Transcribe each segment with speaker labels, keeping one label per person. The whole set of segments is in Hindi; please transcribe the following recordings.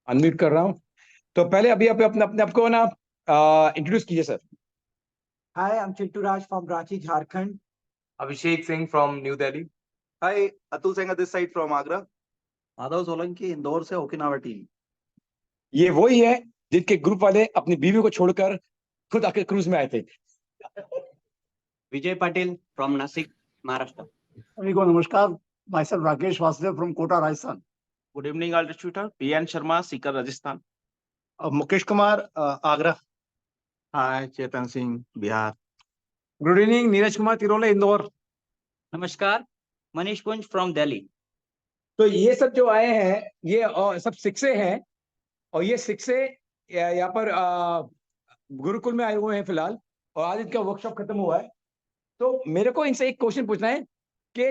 Speaker 1: अनम्यूट कर रहा हूँ। तो पहले अभी आप अपने अपने आपको ना इंट्रोड्यूस कीजिए sir.
Speaker 2: Hi, I'm Chintu Raj from Ranchi, Jharkhand.
Speaker 3: Abhishek Singh from New Delhi.
Speaker 4: Hi, Atul Singh this side from Agra.
Speaker 5: Madhav Solanki Indore से ओकिनावा टीम।
Speaker 1: ये वही है जिनके ग्रुप वाले अपनी बीवी को छोड़कर खुद आके क्रूज में आए थे।
Speaker 6: विजय पाटिल फ्रॉम नासिक, महाराष्ट्र।
Speaker 5: सभी को नमस्कार, myself Rakesh Vasudev from Kota, Rajasthan.
Speaker 7: Good evening all distributor, PN Sharma, Sikar, Rajasthan.
Speaker 4: Mukesh Kumar Agra.
Speaker 5: Hi, Chetan Singh, Bihar.
Speaker 2: Good evening, Neeraj Kumar Tirole, Indore.
Speaker 6: नमस्कार, मनीष कुंज फ्रॉम दिल्ली।
Speaker 1: तो ये सब जो आए हैं ये सब शिक्षे हैं, और ये शिक्षे यहाँ पर गुरुकुल में आए हुए हैं फिलहाल, और आज इनका वर्कशॉप खत्म हुआ है। तो मेरे को इनसे एक क्वेश्चन पूछना है कि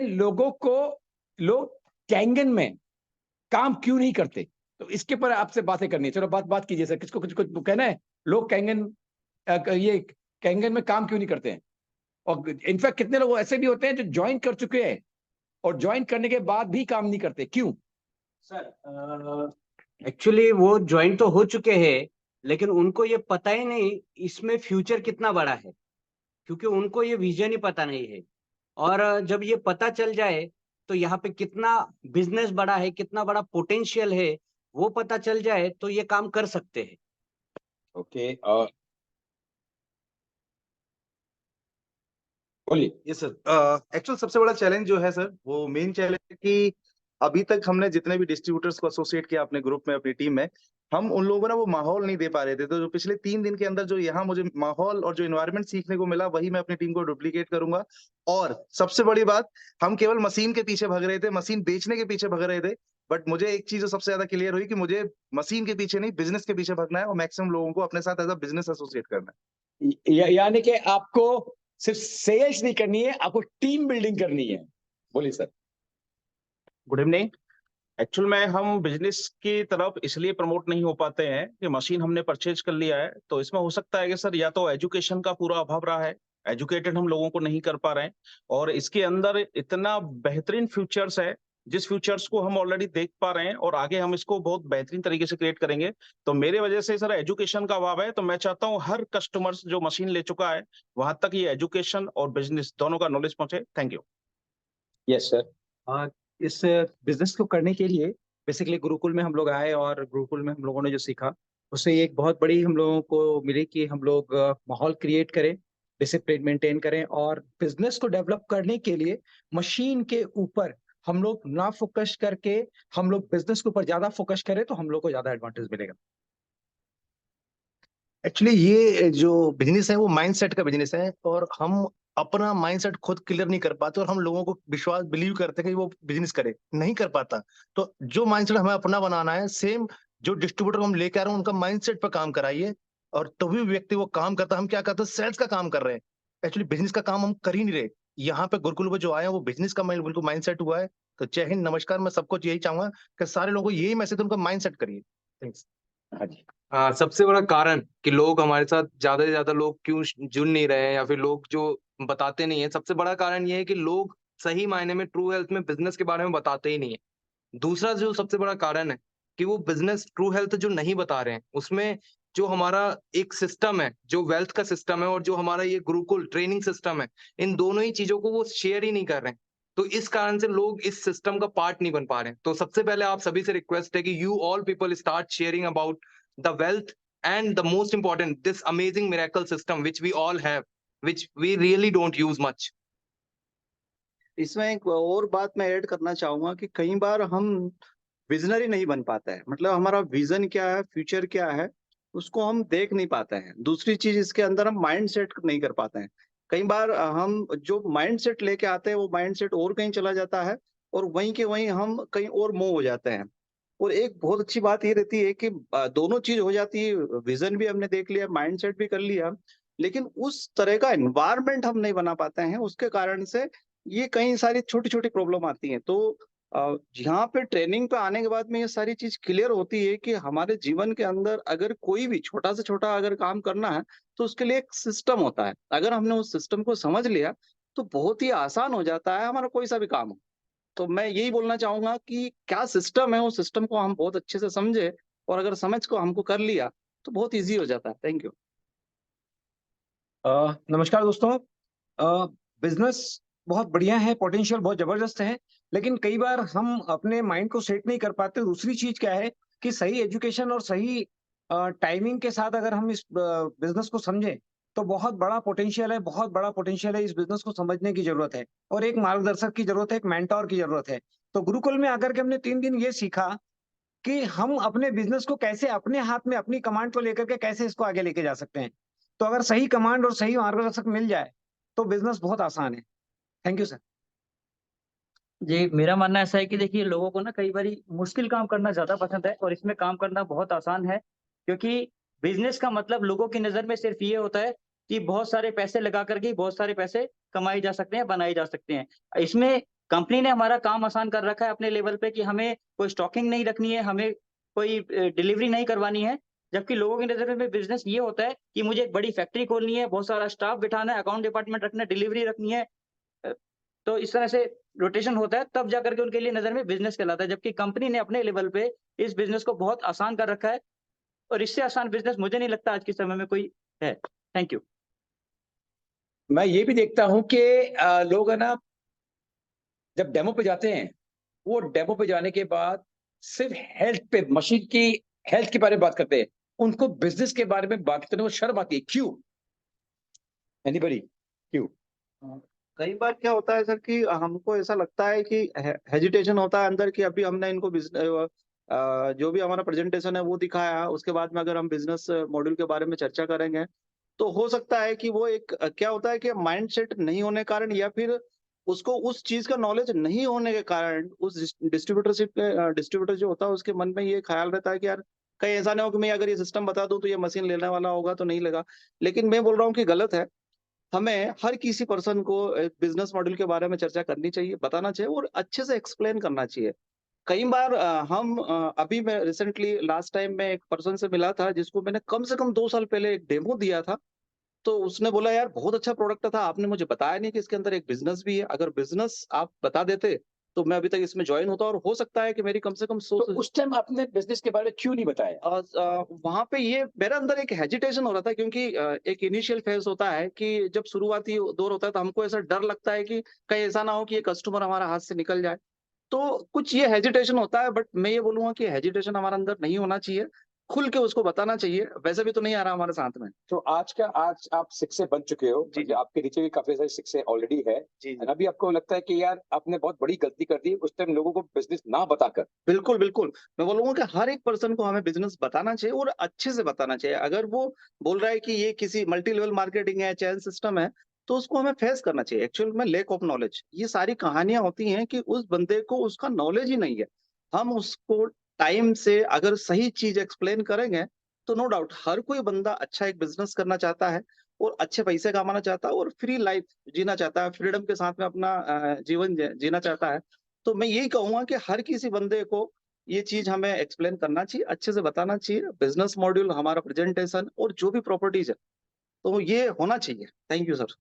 Speaker 1: लोग कैंगन में काम क्यों नहीं करते। तो इसके पर आपसे बातें करनी है। चलो बात कीजिए सर, किसको कुछ कहना है। लोग ये कैंगन में काम क्यों नहीं करते हैं, और इनफैक्ट कितने लोग ऐसे भी होते हैं जो ज्वाइन कर चुके हैं और ज्वाइन करने के बाद भी काम नहीं करते, क्यों?
Speaker 6: सर, एक्चुअली वो ज्वाइन तो हो चुके हैं, लेकिन उनको ये पता ही नहीं इसमें फ्यूचर कितना बड़ा है, क्योंकि उनको ये विजन ही पता नहीं है। और जब ये पता चल जाए तो यहाँ पे कितना बिजनेस बड़ा है, कितना बड़ा पोटेंशियल है, वो पता चल जाए तो ये काम कर सकते हैं।
Speaker 1: ओके, बोलिए।
Speaker 4: यस सर, एक्चुअल सबसे बड़ा चैलेंज जो है सर, वो मेन चैलेंज है कि अभी तक हमने जितने भी डिस्ट्रीब्यूटर्स को एसोसिएट किया अपने ग्रुप में, अपनी टीम में, हम उन लोगों को ना वो माहौल नहीं दे पा रहे थे। तो जो पिछले 3 दिन के अंदर जो यहाँ मुझे माहौल और जो इन्वायरमेंट सीखने को मिला, वही मैं अपनी टीम को डुप्लीकेट करूंगा। और सबसे बड़ी बात, हम केवल मशीन के पीछे भाग रहे थे, मशीन बेचने के पीछे भाग रहे थे। बट मुझे एक चीज जो सबसे ज्यादा क्लियर हुई कि मुझे मशीन के पीछे नहीं, बिजनेस के पीछे भागना है, और मैक्सिमम लोगों को अपने साथ एज अ बिजनेस एसोसिएट करना है।
Speaker 1: यानी कि आपको सिर्फ सेल्स नहीं करनी है, आपको टीम बिल्डिंग करनी है। बोलिए सर।
Speaker 7: Good evening. एक्चुअल में हम बिजनेस की तरफ इसलिए प्रमोट नहीं हो पाते हैं कि मशीन हमने परचेज कर लिया है, तो इसमें हो सकता है कि सर या तो एजुकेशन का पूरा अभाव रहा है, एजुकेटेड हम लोगों को नहीं कर पा रहे हैं, और इसके अंदर इतना बेहतरीन फ्यूचर्स है जिस फ्यूचर्स को हम ऑलरेडी देख पा रहे हैं, और आगे हम इसको बहुत बेहतरीन तरीके से क्रिएट करेंगे। तो मेरे वजह से सर एजुकेशन का अभाव है। तो मैं चाहता हूँ हर कस्टमर्स जो मशीन ले चुका है वहां तक ये एजुकेशन और बिजनेस दोनों का नॉलेज पहुंचे। Thank you.
Speaker 1: Yes sir.
Speaker 2: इस बिजनेस को करने के लिए बेसिकली गुरुकुल में हम लोग आए, और गुरुकुल में हम लोगों ने जो सीखा उससे एक बहुत बड़ी हम लोगों को मिली कि हम लोग माहौल क्रिएट करें, डिसिप्लिन मेंटेन करें, और बिजनेस को डेवलप करने के लिए मशीन के ऊपर हम लोग ना फोकस करके हम लोग बिजनेस के ऊपर ज्यादा फोकस करें तो हम लोग को ज्यादा एडवांटेज मिलेगा।
Speaker 4: एक्चुअली ये जो बिजनेस है वो माइंडसेट का बिजनेस है, और हम अपना माइंडसेट खुद क्लियर नहीं कर पाते, और हम लोगों को विश्वास बिलीव करते हैं कि वो बिजनेस करे, नहीं कर पाता। तो जो माइंडसेट हमें अपना बनाना है, सेम जो डिस्ट्रीब्यूटर हम लेके आ रहे हैं उनका माइंडसेट पर काम कराइए, और तभी व्यक्ति वो काम करता है। हम क्या करते हैं, सेल्स का काम कर रहे हैं, एक्चुअली बिजनेस का काम हम कर ही नहीं रहे। यहाँ पे गुरुकुल में जो आए हैं वो बिजनेस का बिल्कुल माइंडसेट हुआ है। तो जय हिंद, नमस्कार। मैं सबको यही चाहूंगा कि सारे लोगों को यही मैसेज, उनका माइंडसेट करिए। थैंक्स।
Speaker 1: हाँ जी।
Speaker 3: सबसे बड़ा कारण कि लोग हमारे साथ ज्यादा से ज्यादा लोग क्यों जुड़ नहीं रहे हैं, या फिर लोग जो बताते नहीं है, सबसे बड़ा कारण ये है कि लोग सही मायने में ट्रू हेल्थ में बिजनेस के बारे में बताते ही नहीं है। दूसरा जो सबसे बड़ा कारण है कि वो बिजनेस ट्रू हेल्थ जो नहीं बता रहे हैं, उसमें जो हमारा एक सिस्टम है, जो वेल्थ का सिस्टम है, और जो हमारा ये गुरुकुल ट्रेनिंग सिस्टम है, इन दोनों ही चीजों को वो शेयर ही नहीं कर रहे हैं। तो इस कारण से लोग इस सिस्टम का पार्ट नहीं बन पा रहे हैं। तो सबसे पहले आप सभी से रिक्वेस्ट है कि you all people start sharing about the wealth and the most important this amazing miracle system which we all have, which we really don't use much.
Speaker 5: इसमें एक और बात मैं ऐड करना चाहूंगा कि कई बार हम विजनरी नहीं बन पाते हैं, मतलब हमारा विजन क्या है, फ्यूचर क्या है, उसको हम देख नहीं पाते हैं। दूसरी चीज इसके अंदर हम माइंड सेट नहीं कर पाते हैं। कई बार हम जो माइंड सेट लेके आते हैं वो माइंड सेट और कहीं चला जाता है, और वहीं के वहीं हम कहीं और मूव हो जाते हैं। और एक बहुत अच्छी बात ये रहती है कि दोनों चीज हो जाती है, विजन भी हमने देख लिया, माइंड सेट भी कर लिया, लेकिन उस तरह का एनवायरनमेंट हम नहीं बना पाते हैं। उसके कारण से ये कई सारी छोटी छोटी प्रॉब्लम आती हैं। तो यहाँ पे ट्रेनिंग पे आने के बाद में ये सारी चीज क्लियर होती है कि हमारे जीवन के अंदर अगर कोई भी छोटा से छोटा अगर काम करना है तो उसके लिए एक सिस्टम होता है। अगर हमने उस सिस्टम को समझ लिया तो बहुत ही आसान हो जाता है हमारा कोई सा भी काम हो। तो मैं यही बोलना चाहूंगा कि क्या सिस्टम है, उस सिस्टम को हम बहुत अच्छे से समझे, और अगर समझ को हमको कर लिया तो बहुत ईजी हो जाता है। Thank you.
Speaker 1: नमस्कार दोस्तों। बिजनेस बहुत बढ़िया है, पोटेंशियल बहुत जबरदस्त है, लेकिन कई बार हम अपने माइंड को सेट नहीं कर पाते। दूसरी चीज क्या है कि सही एजुकेशन और सही टाइमिंग के साथ अगर हम इस बिजनेस को समझें तो बहुत बड़ा पोटेंशियल है, बहुत बड़ा पोटेंशियल है। इस बिजनेस को समझने की जरूरत है और एक मार्गदर्शक की जरूरत है, एक मेंटोर की जरूरत है। तो गुरुकुल में आकर के हमने 3 दिन ये सीखा कि हम अपने बिजनेस को कैसे अपने हाथ में अपनी कमांड को लेकर के कैसे इसको आगे लेके जा सकते हैं। तो अगर सही कमांड और सही मार्गदर्शक मिल जाए तो बिजनेस बहुत आसान है। Thank you sir.
Speaker 8: जी, मेरा मानना ऐसा है कि देखिए लोगों को ना कई बारी मुश्किल काम करना ज़्यादा पसंद है और इसमें काम करना बहुत आसान है, क्योंकि बिज़नेस का मतलब लोगों की नज़र में सिर्फ़ ये होता है कि बहुत सारे पैसे लगा कर के बहुत सारे पैसे कमाए जा सकते हैं, बनाए जा सकते हैं। इसमें कंपनी ने हमारा काम आसान कर रखा है अपने लेवल पे कि हमें कोई स्टॉकिंग नहीं रखनी है, हमें कोई डिलीवरी नहीं करवानी है। जबकि लोगों की नज़र में बिज़नेस ये होता है कि मुझे एक बड़ी फैक्ट्री खोलनी है, बहुत सारा स्टाफ बिठाना है, अकाउंट डिपार्टमेंट रखना है, डिलीवरी रखनी है। अ, तो इस तरह से रोटेशन होता है, तब जाकर के उनके लिए नज़र में बिज़नेस कहलाता है। जबकि कंपनी ने अपने लेवल पे इस बिज़नेस को बहुत आसान कर रखा है और इससे आसान बिज़नेस मुझे नहीं लगता आज के समय में कोई है। Thank you.
Speaker 1: मैं ये भी देखता हूं कि लोग है ना, जब डेमो पे जाते हैं, वो डेमो पे जाने के बाद सिर्फ हेल्थ पे, मशीन की हेल्थ के बारे में बात करते हैं। उनको बिजनेस के बारे में बात करने में शर्म आती है। क्यों? एनीबडी? क्यों?
Speaker 5: कई बार क्या होता है सर कि हमको ऐसा लगता है कि हेजिटेशन होता है अंदर कि अभी हमने इनको जो भी हमारा प्रेजेंटेशन है वो दिखाया, उसके बाद में अगर हम बिजनेस मॉड्यूल के बारे में चर्चा करेंगे तो हो सकता है कि वो एक क्या होता है कि माइंड सेट नहीं होने के कारण, या फिर उसको उस चीज का नॉलेज नहीं होने के कारण, उस डिस्ट्रीब्यूटर जो होता है उसके मन में ये ख्याल रहता है कि यार कहीं ऐसा नहीं हो कि मैं अगर ये सिस्टम बता दूं तो ये मशीन लेने वाला होगा तो नहीं लेगा। लेकिन मैं बोल रहा हूँ कि गलत है। हमें हर किसी पर्सन को बिजनेस मॉडल के बारे में चर्चा करनी चाहिए, बताना चाहिए और अच्छे से एक्सप्लेन करना चाहिए। कई बार अभी मैं रिसेंटली लास्ट टाइम में एक पर्सन से मिला था जिसको मैंने कम से कम 2 साल पहले एक डेमो दिया था। तो उसने बोला यार बहुत अच्छा प्रोडक्ट था, आपने मुझे बताया नहीं कि इसके अंदर एक बिजनेस भी है। अगर बिजनेस आप बता देते तो मैं अभी तक इसमें ज्वाइन होता और हो सकता है कि मेरी कम से कम
Speaker 1: तो उस टाइम आपने बिजनेस के बारे में क्यों नहीं बताया?
Speaker 5: वहां पे ये मेरे अंदर एक हेजिटेशन हो रहा था, क्योंकि एक इनिशियल फेज होता है कि जब शुरुआती दौर होता है तो हमको ऐसा डर लगता है कि कहीं ऐसा ना हो कि ये कस्टमर हमारा हाथ से निकल जाए। तो कुछ ये हेजिटेशन होता है, बट मैं ये बोलूंगा कि हेजिटेशन हमारे अंदर नहीं होना चाहिए, खुल के उसको बताना चाहिए। वैसे भी तो नहीं आ रहा हमारे साथ में।
Speaker 1: तो आज आप शिक्षक बन चुके हो,
Speaker 5: जी, जी।
Speaker 1: आपके नीचे भी काफी सारे शिक्षक ऑलरेडी है।
Speaker 5: जी, जी।
Speaker 1: और अभी आपको लगता है कि यार आपने बहुत बड़ी गलती कर दी उस टाइम लोगों को बिजनेस ना बताकर।
Speaker 5: बिल्कुल, बिल्कुल। मैं बोलूँगा कि हर एक पर्सन को हमें बिज़नेस बताना चाहिए और अच्छे से बताना चाहिए। अगर वो बोल रहा है कि ये किसी मल्टी लेवल मार्केटिंग है, चेन सिस्टम है, तो उसको हमें फेस करना चाहिए। एक्चुअल में लैक ऑफ नॉलेज, ये सारी कहानियाँ होती हैं कि उस बंदे को उसका नॉलेज ही नहीं है। हम उसको टाइम से अगर सही चीज़ एक्सप्लेन करेंगे, तो नो डाउट हर कोई बंदा अच्छा एक बिज़नेस करना चाहता है और अच्छे पैसे कमाना चाहता है और फ्री लाइफ जीना चाहता है, फ्रीडम के साथ में अपना जीवन जीना चाहता है। तो मैं यही कहूँगा कि हर किसी बंदे को ये चीज़ हमें एक्सप्लेन करना चाहिए, अच्छे से बताना चाहिए, बिज़नेस मॉड्यूल, हमारा प्रेज़ेंटेशन और जो भी प्रॉपर्टीज़ है, तो ये होना चाहिए। Thank you sir.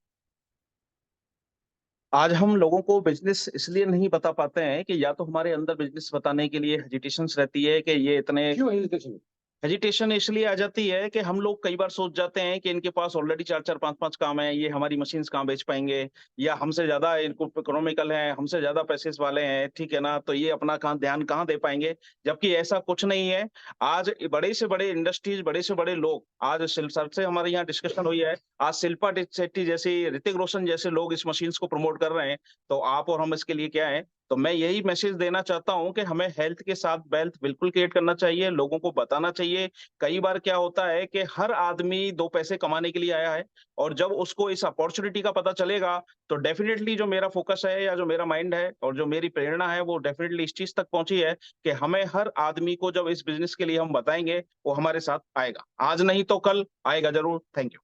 Speaker 7: आज हम लोगों को बिजनेस इसलिए नहीं बता पाते हैं कि या तो हमारे अंदर बिजनेस बताने के लिए हेजिटेशंस रहती है कि ये इतने
Speaker 1: क्यों हेजिटेशन?
Speaker 7: हेजिटेशन इसलिए आ जाती है कि हम लोग कई बार सोच जाते हैं कि इनके पास ऑलरेडी 4-4 5-5 काम है, ये हमारी मशीन्स कहाँ बेच पाएँगे, या हमसे ज़्यादा इनको इकोनॉमिकल है, हमसे ज़्यादा पैसेस वाले हैं, ठीक है ना? तो ये अपना कहाँ ध्यान कहाँ दे पाएँगे, जबकि ऐसा कुछ नहीं है। आज बड़े से बड़े इंडस्ट्रीज़, बड़े से बड़े लोग, आज सर से हमारे यहाँ डिस्कशन हुई है, आज शिल्पा शेट्टी जैसी, ऋतिक रोशन जैसे लोग इस मशीन्स को प्रमोट कर रहे हैं, तो आप और हम इसके लिए क्या हैं? तो मैं यही मैसेज देना चाहता हूँ कि हमें हेल्थ के साथ वेल्थ बिल्कुल क्रिएट करना चाहिए, लोगों को बताना चाहिए। कई बार क्या होता है कि हर आदमी 2 पैसे कमाने के लिए आया है और जब उसको इस अपॉर्च्युनिटी का पता चलेगा, तो डेफ़िनिटली जो मेरा फ़ोकस है या जो मेरा माइंड है और जो मेरी प्रेरणा है, वो डेफ़िनिटली इस चीज़ तक पहुँची है कि हमें हर आदमी को जब इस बिज़नेस के लिए हम बताएँगे, वो हमारे साथ आएगा। आज नहीं तो कल आएगा ज़रूर। Thank you.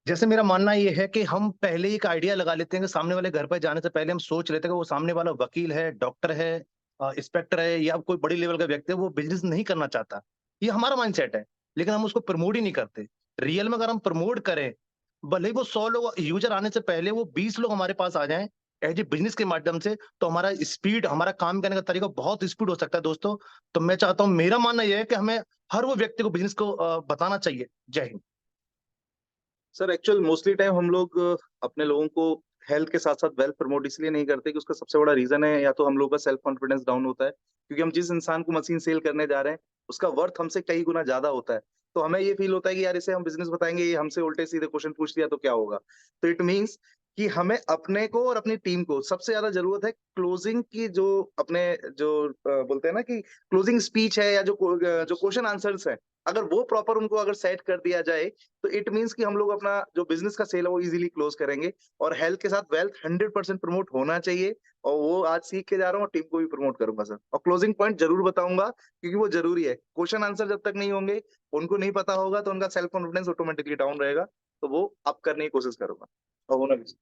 Speaker 4: जैसे मेरा मानना ये है कि हम पहले ही एक आइडिया लगा लेते हैं कि सामने वाले घर पर जाने से पहले हम सोच लेते हैं कि वो सामने वाला वकील है, डॉक्टर है, इंस्पेक्टर है या कोई बड़ी लेवल का व्यक्ति है, वो बिज़नेस नहीं करना चाहता। ये हमारा माइंडसेट है, लेकिन हम उसको प्रमोट ही नहीं करते। रियल में अगर हम प्रमोट करें, भले ही वो 100 लोग यूज़र आने से पहले वो 20 लोग हमारे पास आ जाएँ, एज ए बिजनेस के माध्यम से, तो हमारा स्पीड, हमारा काम करने का तरीका बहुत स्पीड हो सकता है दोस्तों। तो मैं चाहता हूँ, मेरा मानना यह है कि हमें हर वो व्यक्ति को बिजनेस को बताना चाहिए। जय Hind.
Speaker 7: Sir actual mostly time हम लोग अपने लोगों को हेल्थ के साथ साथ वेल्थ प्रमोट इसलिए नहीं करते कि उसका सबसे बड़ा रीजन है या तो हम लोग का सेल्फ कॉन्फिडेंस डाउन होता है, क्योंकि हम जिस इंसान को मशीन सेल करने जा रहे हैं उसका वर्थ हमसे कई गुना ज्यादा होता है। तो हमें ये फील होता है कि यार इसे हम बिजनेस बताएंगे, ये हमसे उल्टे सीधे क्वेश्चन पूछ लिया तो क्या होगा। तो इट मीन्स कि हमें अपने को और अपनी टीम को सबसे ज्यादा जरूरत है क्लोजिंग की, जो अपने जो बोलते हैं ना कि क्लोजिंग स्पीच है या जो क्वेश्चन आंसर्स है, अगर वो प्रॉपर उनको अगर सेट कर दिया जाए तो इट मीन्स कि हम लोग अपना जो बिजनेस का सेल है वो इजीली क्लोज करेंगे। और हेल्थ के साथ वेल्थ 100% प्रमोट होना चाहिए, और वो आज सीख के जा रहा हूँ, टीम को भी प्रमोट करूंगा सर, और क्लोजिंग पॉइंट जरूर बताऊंगा क्योंकि वो जरूरी है। क्वेश्चन आंसर जब तक नहीं होंगे, उनको नहीं पता होगा, तो उनका सेल्फ कॉन्फिडेंस ऑटोमेटिकली डाउन रहेगा, तो वो अप करने की कोशिश करूंगा और होना भी।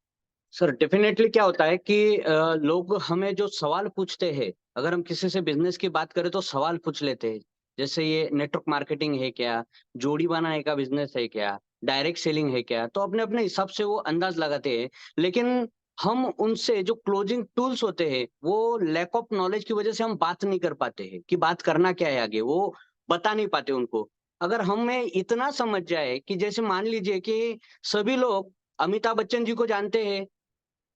Speaker 6: सर डेफिनेटली क्या होता है कि लोग हमें जो सवाल पूछते हैं, अगर हम किसी से बिजनेस की बात करें तो सवाल पूछ लेते हैं। जैसे ये नेटवर्क मार्केटिंग है क्या, जोड़ी बनाने का बिजनेस है क्या, डायरेक्ट सेलिंग है क्या, तो अपने अपने हिसाब से वो अंदाज लगाते हैं। लेकिन हम उनसे जो क्लोजिंग टूल्स होते हैं वो लैक ऑफ नॉलेज की वजह से हम बात नहीं कर पाते हैं कि बात करना क्या है आगे, वो बता नहीं पाते उनको। अगर हमें इतना समझ जाए कि जैसे मान लीजिए कि सभी लोग अमिताभ बच्चन जी को जानते हैं,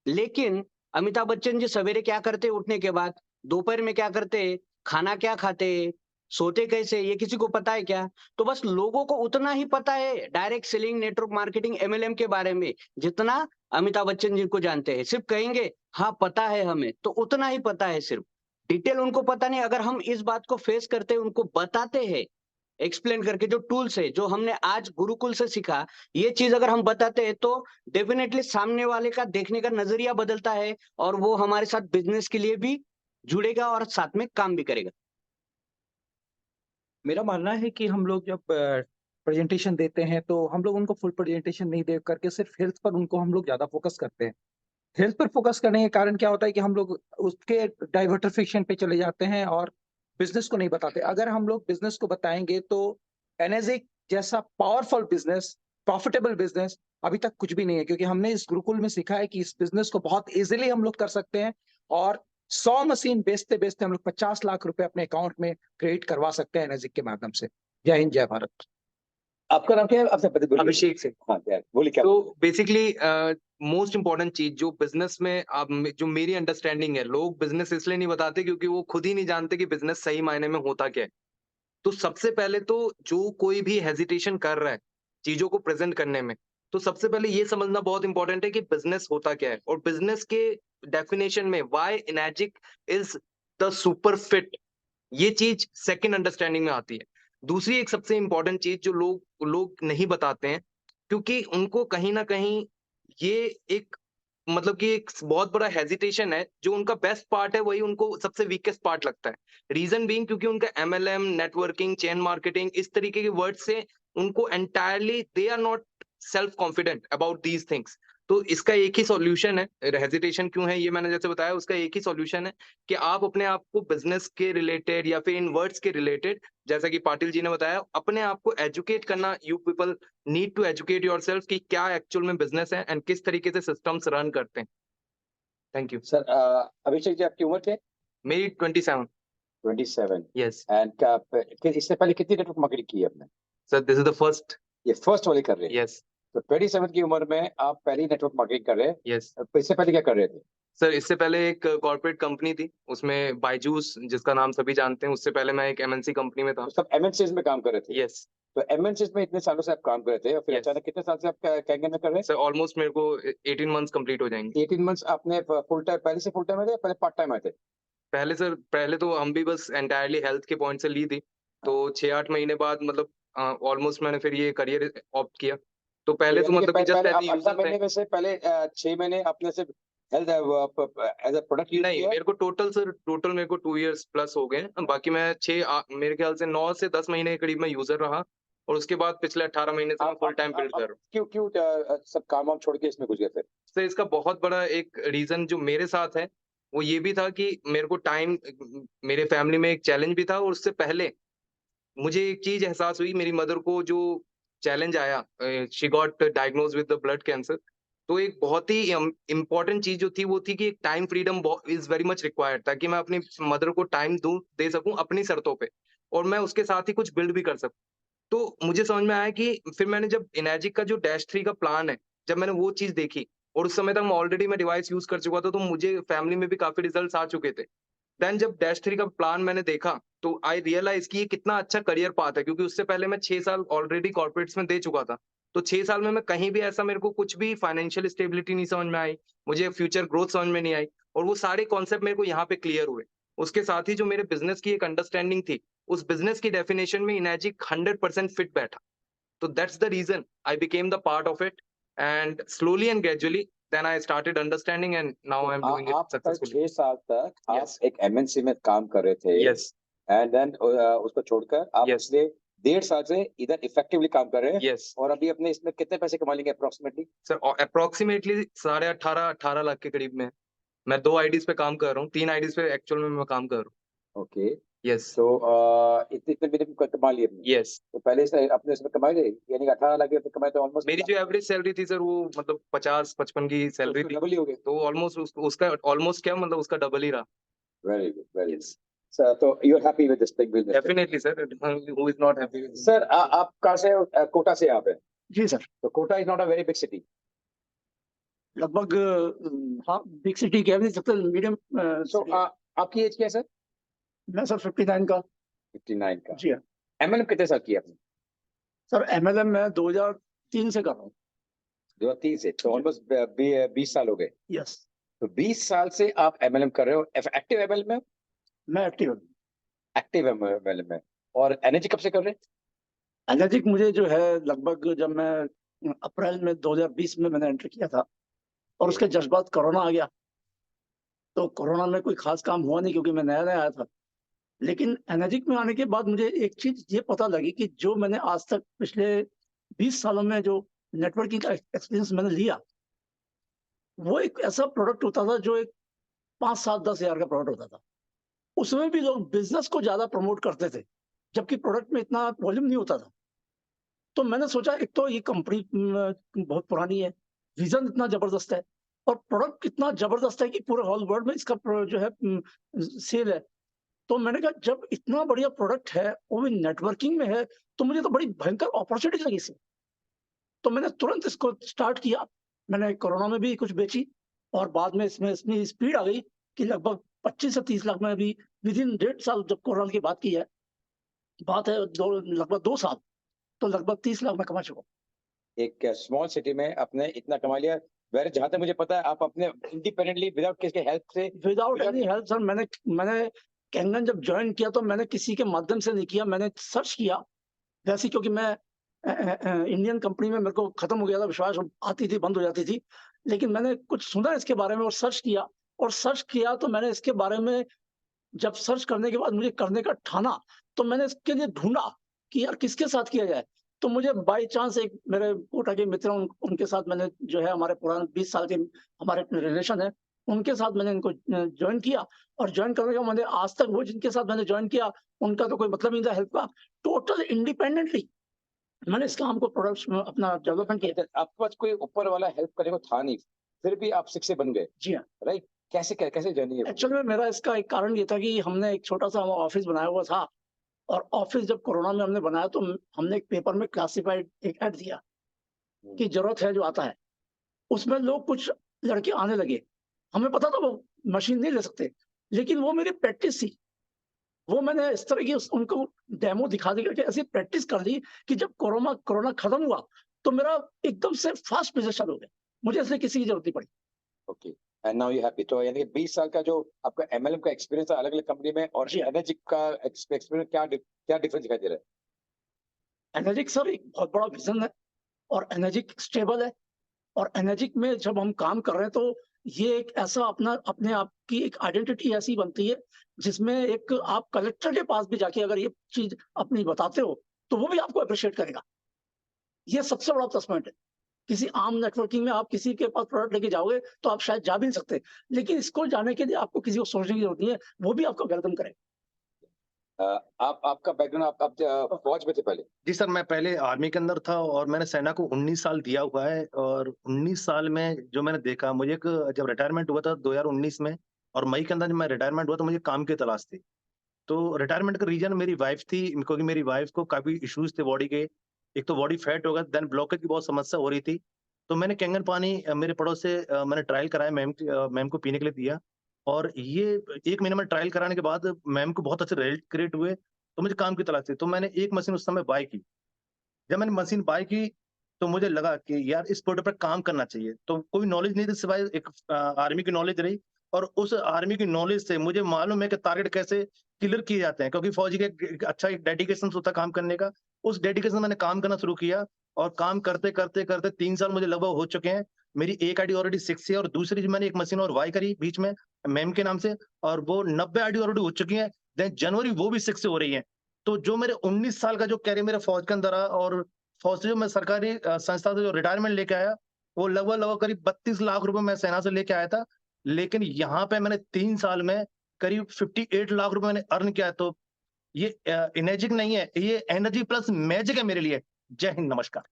Speaker 6: लेकिन अमिताभ बच्चन जी सवेरे क्या करते उठने के बाद, दोपहर में क्या करते, खाना क्या खाते, सोते कैसे, ये किसी को पता है क्या? तो बस लोगों को उतना ही पता है direct selling, network marketing, MLM के बारे में जितना अमिताभ बच्चन जी को जानते हैं। सिर्फ कहेंगे हाँ पता है हमें, तो उतना ही पता है सिर्फ, डिटेल उनको पता नहीं। अगर हम इस बात को फेस करते हैं, उनको बताते हैं एक्सप्लेन करके, जो टूल्स है जो हमने आज गुरुकुल से सीखा, ये चीज अगर हम बताते हैं तो डेफिनेटली सामने वाले का देखने का नजरिया बदलता है और वो हमारे साथ बिजनेस के लिए भी जुड़ेगा और साथ में काम भी करेगा।
Speaker 2: मेरा मानना है कि हम लोग जब प्रेजेंटेशन देते हैं तो हम लोग उनको फुल प्रेजेंटेशन नहीं दे करके सिर्फ हेल्थ पर उनको हम लोग ज्यादा फोकस करते हैं। हेल्थ पर फोकस करने के कारण क्या होता है कि हम लोग उसके डाइवर्सिफिकेशन पे चले जाते हैं और बिजनेस को नहीं बताते। अगर हम लोग बिजनेस को बताएंगे तो एनएसए जैसा पावरफुल बिजनेस, प्रॉफिटेबल बिजनेस अभी तक कुछ भी नहीं है, क्योंकि हमने इस गुरुकुल में सीखा है कि इस बिजनेस को बहुत इजीली हम लोग कर सकते हैं और 100 मशीन बेचते बेचते हम लोग 50 लाख रुपए अपने अकाउंट में क्रिएट करवा सकते हैं एनएसए के माध्यम से। जय हिंद, जय भारत।
Speaker 1: आपका नाम क्या है? आपसे बोलिए।
Speaker 3: अभिषेक से।
Speaker 1: हाँ यार, बोलिए क्या।
Speaker 3: तो बेसिकली मोस्ट इम्पोर्टेंट चीज जो बिजनेस में आप, जो मेरी अंडरस्टैंडिंग है, लोग बिजनेस इसलिए नहीं बताते क्योंकि वो खुद ही नहीं जानते कि बिजनेस सही मायने में होता क्या है। तो सबसे पहले तो जो कोई भी हेजिटेशन कर रहा है चीजों को प्रेजेंट करने में, तो सबसे पहले ये समझना बहुत इंपॉर्टेंट है कि बिजनेस होता क्या है, और बिजनेस के डेफिनेशन में why energic is the super fit, ये चीज सेकंड अंडरस्टैंडिंग में आती है। दूसरी एक सबसे इंपॉर्टेंट चीज जो लोग लोग नहीं बताते हैं, क्योंकि उनको कहीं ना कहीं ये एक, मतलब कि एक बहुत बड़ा हेजिटेशन है, जो उनका बेस्ट पार्ट है वही उनको सबसे वीकेस्ट पार्ट लगता है। रीजन बीइंग क्योंकि उनका एमएलएम, नेटवर्किंग, चेन मार्केटिंग, इस तरीके के वर्ड से उनको entirely they are not self confident about these things. तो इसका एक ही सॉल्यूशन है, हेजिटेशन क्यों है ये मैंने जैसे बताया, उसका एक ही सॉल्यूशन है कि आप अपने आप को बिजनेस के रिलेटेड या फिर इन वर्ड्स के रिलेटेड, जैसा कि पाटिल जी ने बताया, अपने आप को एजुकेट करना। You people need to educate yourself कि क्या एक्चुअल में बिजनेस है एंड किस तरीके से सिस्टम्स रन करते हैं। Thank you
Speaker 1: sir. Abhishek ji, आपकी उम्र क्या है?
Speaker 3: मेरी 27।
Speaker 1: 27।
Speaker 3: यस
Speaker 1: एंड इससे पहले कितनी नेटवर्क मार्केटिंग की है आपने?
Speaker 3: Sir, this is the first.
Speaker 1: ये फर्स्ट वाली कर रहे हैं?
Speaker 3: यस
Speaker 1: तो 27 की उम्र में आप पहली नेटवर्क मार्केटिंग कर रहे हैं।
Speaker 3: यस
Speaker 1: इससे पहले क्या कर रहे थे?
Speaker 3: सर, इससे पहले एक कॉर्पोरेट कंपनी थी, उसमें बायजूस, जिसका नाम सभी जानते हैं, उससे पहले मैं एक एमएनसी कंपनी में था।
Speaker 1: तो सब एमएनसीज में काम कर रहे थे?
Speaker 3: यस
Speaker 1: तो एमएनसीज में इतने सालों से आप काम कर रहे थे और फिर
Speaker 3: Yes.
Speaker 1: अचानक कितने साल से आप कैंगन में कर रहे हैं?
Speaker 3: सर, ऑलमोस्ट मेरे को 18 मंथ्स कंप्लीट हो जाएंगे।
Speaker 1: 18 मंथ्स आपने फुल टाइम, पहले से फुल टाइम थे, पहले पार्ट टाइम आए थे?
Speaker 3: पहले सर, पहले तो हम भी बस एंटायरली हेल्थ के पॉइंट से ली थी, तो 6-8 महीने बाद मतलब ऑलमोस्ट मैंने फिर ये करियर ऑप्ट किया। तो पहले तो
Speaker 1: यानी कि
Speaker 3: मतलब जस्ट
Speaker 1: पहले
Speaker 3: एज
Speaker 1: आप
Speaker 3: ए
Speaker 1: 18
Speaker 3: यूजर
Speaker 1: महीने में से पहले 6 महीने आपने सिर्फ health as a product use
Speaker 3: नहीं,
Speaker 1: किया?
Speaker 3: मेरे को टोटल मेरे को 2 इयर्स प्लस हो गए हैं। बाकी मैं मेरे ख्याल से 9 से 10 महीने के करीब मैं यूजर रहा, और उसके बाद पिछले 18 महीने से मैं फुल टाइम बिल्ड कर रहा हूँ।
Speaker 1: क्यों क्यों सब काम वाम छोड़ के इसमें घुस गए फिर?
Speaker 3: तो इसका बहुत बड़ा एक रीजन जो मेरे साथ है वो ये भी था कि मेरे को टाइम, मेरे फैमिली में एक चैलेंज भी था, और उससे पहले मुझे एक चीज एहसास हुई। मेरी मदर को जो चैलेंज आया, she got diagnose with the blood cancer, तो एक बहुत ही इम्पोर्टेंट चीज जो थी वो थी कि एक time freedom is very much required, ताकि मैं अपनी मदर को टाइम दे सकूं अपनी शर्तों पे, और मैं उसके साथ ही कुछ बिल्ड भी कर सकूं। तो मुझे समझ में आया कि फिर मैंने जब इनर्जिक का जो -3 का प्लान है, जब मैंने वो चीज़ देखी, और उस समय तक मैं डिवाइस यूज़ कर चुका था, तो मुझे फैमिली में भी काफ़ी रिजल्ट्स आ चुके थे। देन जब -3 का प्लान मैंने देखा, तो आई रियलाइज़ कि ये कितना अच्छा करियर पाथ है, क्योंकि उससे पहले मैं 6 साल ऑलरेडी कॉर्पोरेट्स में दे चुका था। तो 6 साल में मैं कहीं भी ऐसा मेरे को कुछ भी फाइनेंशियल स्टेबिलिटी नहीं समझ में आई, मुझे फ्यूचर ग्रोथ समझ में नहीं आई, और वो सारे कॉन्सेप्ट मेरे को यहाँ पे क्लियर हुए। उसके साथ ही जो मेरे बिज़नेस की एक अंडरस्टैंडिंग थी, उस बिज़नेस की डेफिनिशन में इनर्जिक 100% फिट बैठा। So that's the reason I became the part of it, and slowly and gradually then I started understanding, and now I'm doing it
Speaker 1: आप कल
Speaker 3: successfully.
Speaker 1: 6 साल तक आप
Speaker 3: Yes.
Speaker 1: एक एमएनसी में काम कर रहे थे,
Speaker 3: Yes.
Speaker 1: एंड देन उसको छोड़कर आप
Speaker 3: Yes.
Speaker 1: पिछले 1.5 साल से इधर इफेक्टिवली काम कर रहे हैं,
Speaker 3: Yes.
Speaker 1: और अभी अपने इसमें कितने पैसे कमा लेंगे अप्रोक्सीमेटली?
Speaker 3: Sir, approximately 18.5 लाख के करीब में है। मैं 2 आईडीज पे काम कर रहा हूँ, 3 आईडीज पे एक्चुअल में मैं काम कर रहा हूँ।
Speaker 1: Okay,
Speaker 3: Yes.
Speaker 1: तो इतने इतने मिनिमम कमा लिए अपने,
Speaker 3: Yes.
Speaker 1: तो पहले से अपने इसमें कमाए थे, यानी कि 18 लाख रुपए कमाए तो ऑलमोस्ट
Speaker 3: मेरी जो एवरेज सैलरी थी सर, वो मतलब 50-55 की सैलरी थी,
Speaker 1: डबल ही हो गए।
Speaker 3: तो ऑलमोस्ट उसका ऑलमोस्ट क्या मतलब उसका डबल ही रहा।
Speaker 1: Very good, very good
Speaker 3: Yes.
Speaker 1: Sir. तो you are happy with this big business?
Speaker 3: Definitely sir, who is not happy with this?
Speaker 1: Sir आप कहाँ से, कोटा से आप हैं?
Speaker 9: जी सर,
Speaker 1: तो Kota is not a very big city.
Speaker 9: लगभग हाँ बिग सिटी कह नहीं सकते, मीडियम।
Speaker 1: सो आपकी एज क्या है सर?
Speaker 9: मैं सर 59 का।
Speaker 1: 59 का।
Speaker 9: जी हाँ
Speaker 1: एमएलएम कितने साल किया आपने?
Speaker 9: सर, एमएलएम मैं 2003 से कर रहा हूँ।
Speaker 1: 2003 से, तो ऑलमोस्ट 20 साल हो गए।
Speaker 9: यस,
Speaker 1: तो 20 साल से आप एमएलएम कर रहे हो। एक्टिव एमएलएम में?
Speaker 9: मैं एक्टिव हूँ।
Speaker 1: एक्टिव एमएलएम में। और एनर्जी कब से कर रहे हैं?
Speaker 9: एनर्जिक मुझे जो है लगभग जब मैं अप्रैल में 2020 में मैंने एंटर किया था, और उसके जस्ट बाद कोरोना आ गया। तो कोरोना में कोई खास काम हुआ नहीं क्योंकि मैं नया नया आया था। लेकिन एनर्जिक में आने के बाद मुझे एक चीज ये पता लगी कि जो मैंने आज तक पिछले 20 सालों में जो नेटवर्किंग का एक्सपीरियंस मैंने लिया, वो एक ऐसा प्रोडक्ट होता था जो एक 5, 7, 10 हजार का प्रोडक्ट होता था। उसमें भी लोग बिजनेस को ज्यादा प्रमोट करते थे, जबकि प्रोडक्ट में इतना वॉल्यूम नहीं होता था। तो मैंने सोचा एक तो ये कंपनी बहुत पुरानी है, विजन इतना जबरदस्त है, और प्रोडक्ट इतना जबरदस्त है कि पूरे होल वर्ल्ड में इसका जो है सेल है। तो मैंने कहा जब इतना बढ़िया प्रोडक्ट है, वो भी नेटवर्किंग में है, तो मुझे तो बड़ी भयंकर अपॉर्चुनिटी लगी इसमें। तो मैंने तुरंत इसको स्टार्ट किया। मैंने कोरोना में भी कुछ बेची, और बाद में इसमें इतनी स्पीड आ गई कि लगभग 25 से 30 लाख में अभी विद इन 1.5 साल, जब कोरोना की बात की है, बात है लगभग 2 साल, तो लगभग 30 लाख में कमा चुका हूं।
Speaker 1: एक स्मॉल सिटी में आपने इतना कमा लिया। वेर जहां तक मुझे पता है आप अपने इंडिपेंडेंटली विदाउट किसी के हेल्प से,
Speaker 9: विदाउट एनी हेल्प सर, मैंने कैंगन जब ज्वाइन किया तो मैंने किसी के माध्यम से नहीं किया, मैंने सर्च किया वैसे, क्योंकि मैं इंडियन कंपनी में मेरे को खत्म हो गया था विश्वास, आती थी बंद हो जाती थी। लेकिन मैंने कुछ सुना इसके बारे में और सर्च किया तो मैंने इसके बारे में जब सर्च करने के बाद मुझे करने का ठाना, तो मैंने इसके लिए ढूंढा कि यार किसके साथ किया जाए। तो मुझे बाय चांस एक मेरे कोटा के मित्र उनके साथ मैंने जो है हमारे पुराने 20 साल के हमारे रिलेशन है, उनके साथ मैंने इनको ज्वाइन किया। और ज्वाइन करने के बाद मैंने आज तक वो जिनके साथ मैंने ज्वाइन किया उनका तो कोई मतलब नहीं था हेल्प का। टोटल इंडिपेंडेंटली मैंने इस काम को प्रोडक्ट्स में अपना डेवलपमेंट किया।
Speaker 1: आपके पास कोई ऊपर वाला हेल्प करने को था नहीं, फिर भी आप 6 से बन गए।
Speaker 9: जी हाँ,
Speaker 1: राइट, कैसे जर्नी है?
Speaker 9: एक्चुअली में मेरा इसका एक कारण ये था कि हमने एक छोटा सा ऑफिस बनाया हुआ था, और ऑफिस जब कोरोना में हमने बनाया तो हमने एक पेपर में क्लासिफाइड एक ऐड दिया कि जरूरत है जो आता है। उसमें लोग कुछ लड़के आने लगे, हमें पता था वो मशीन नहीं ले सकते, लेकिन वो मेरी प्रैक्टिस थी। वो मैंने इस तरह की उनको डेमो दिखा दी कि ऐसी प्रैक्टिस कर ली कि जब कोरोना खत्म हुआ तो मेरा एकदम से फास्ट बिजनेस चालू हो गया, मुझे इसलिए किसी की जरूरत नहीं पड़ी।
Speaker 1: Okay, and now you happy. तो यानी कि 20 साल का जो आपका एमएलएम का एक्सपीरियंस है अलग अलग कंपनी में, और
Speaker 9: जी।
Speaker 1: एनर्जिक का एक्सपीरियंस क्या डिफरेंस दिखाई दे रहा है?
Speaker 9: एनर्जिक सर एक बहुत बड़ा विजन है, और एनर्जिक स्टेबल है, और एनर्जिक में जब हम काम कर रहे हैं तो ये एक ऐसा अपने आप की एक आइडेंटिटी ऐसी बनती है जिसमें एक आप कलेक्टर के पास भी जाके अगर ये चीज अपनी बताते हो तो वो भी आपको अप्रिशिएट करेगा। ये सबसे बड़ा प्लस पॉइंट है। किसी आम नेटवर्किंग में आप किसी के पास प्रोडक्ट लेके जाओगे तो आप शायद जा भी नहीं सकते, लेकिन इसको जाने के लिए आपको किसी को सोचने की जरूरत नहीं है, वो भी आपको वेलकम करेगा।
Speaker 1: आपका बैकग्राउंड, आप फौज में थे पहले?
Speaker 4: जी सर, मैं पहले आर्मी के अंदर था और मैंने सेना को 19 साल दिया हुआ है। और 19 साल में जो मैंने देखा, मुझे जब रिटायरमेंट हुआ था 2019 में, और मई के अंदर जब मैं रिटायरमेंट हुआ तो मुझे काम की तलाश थी। तो रिटायरमेंट का रीजन मेरी वाइफ थी, क्योंकि मेरी वाइफ को काफ़ी इश्यूज़ थे बॉडी के। एक तो बॉडी फैट हो गया, देन ब्लॉकेज की बहुत समस्या हो रही थी। तो मैंने कैंगन पानी मेरे पड़ोस से मैंने ट्रायल कराया, मैम को पीने के लिए दिया। और ये 1 महीने में ट्रायल कराने के बाद मैम को बहुत अच्छे रिजल्ट क्रिएट हुए, तो मुझे काम की तलाश थी। तो मैंने एक मशीन उस समय बाय की। जब मैंने मशीन बाय की, तो मुझे लगा कि यार इस प्रोडक्ट पर काम करना चाहिए। तो कोई नॉलेज नहीं थी सिवाय एक आर्मी की नॉलेज रही। और उस आर्मी की नॉलेज से मुझे मालूम है कि टारगेट कैसे क्लियर किए जाते हैं, क्योंकि फौजी का एक अच्छा एक डेडिकेशन होता है काम करने का। उस डेडिकेशन से मैंने काम करना शुरू किया, और काम करते 3 साल मुझे लगभग हो चुके हैं। मेरी एक आईडी ऑलरेडी 6 है, और दूसरी जो मैंने एक मशीन और बाय करी बीच में मैम के नाम से, और वो 90 आईडी ऑलरेडी हो चुकी है। देन जनवरी वो भी 6 से हो रही है। तो जो मेरे 19 साल का जो कैरियर मेरा फौज के अंदर रहा, और फौज से जो मैं सरकारी संस्था से जो रिटायरमेंट लेके आया, वो लगभग करीब 32 लाख रुपए मैं सेना से लेके आया था। लेकिन यहाँ पे मैंने 3 साल में करीब 58 लाख रुपए मैंने अर्न किया। तो ये इमेजिक नहीं है, ये एनर्जी प्लस मैजिक है मेरे लिए। जय हिंद, नमस्कार।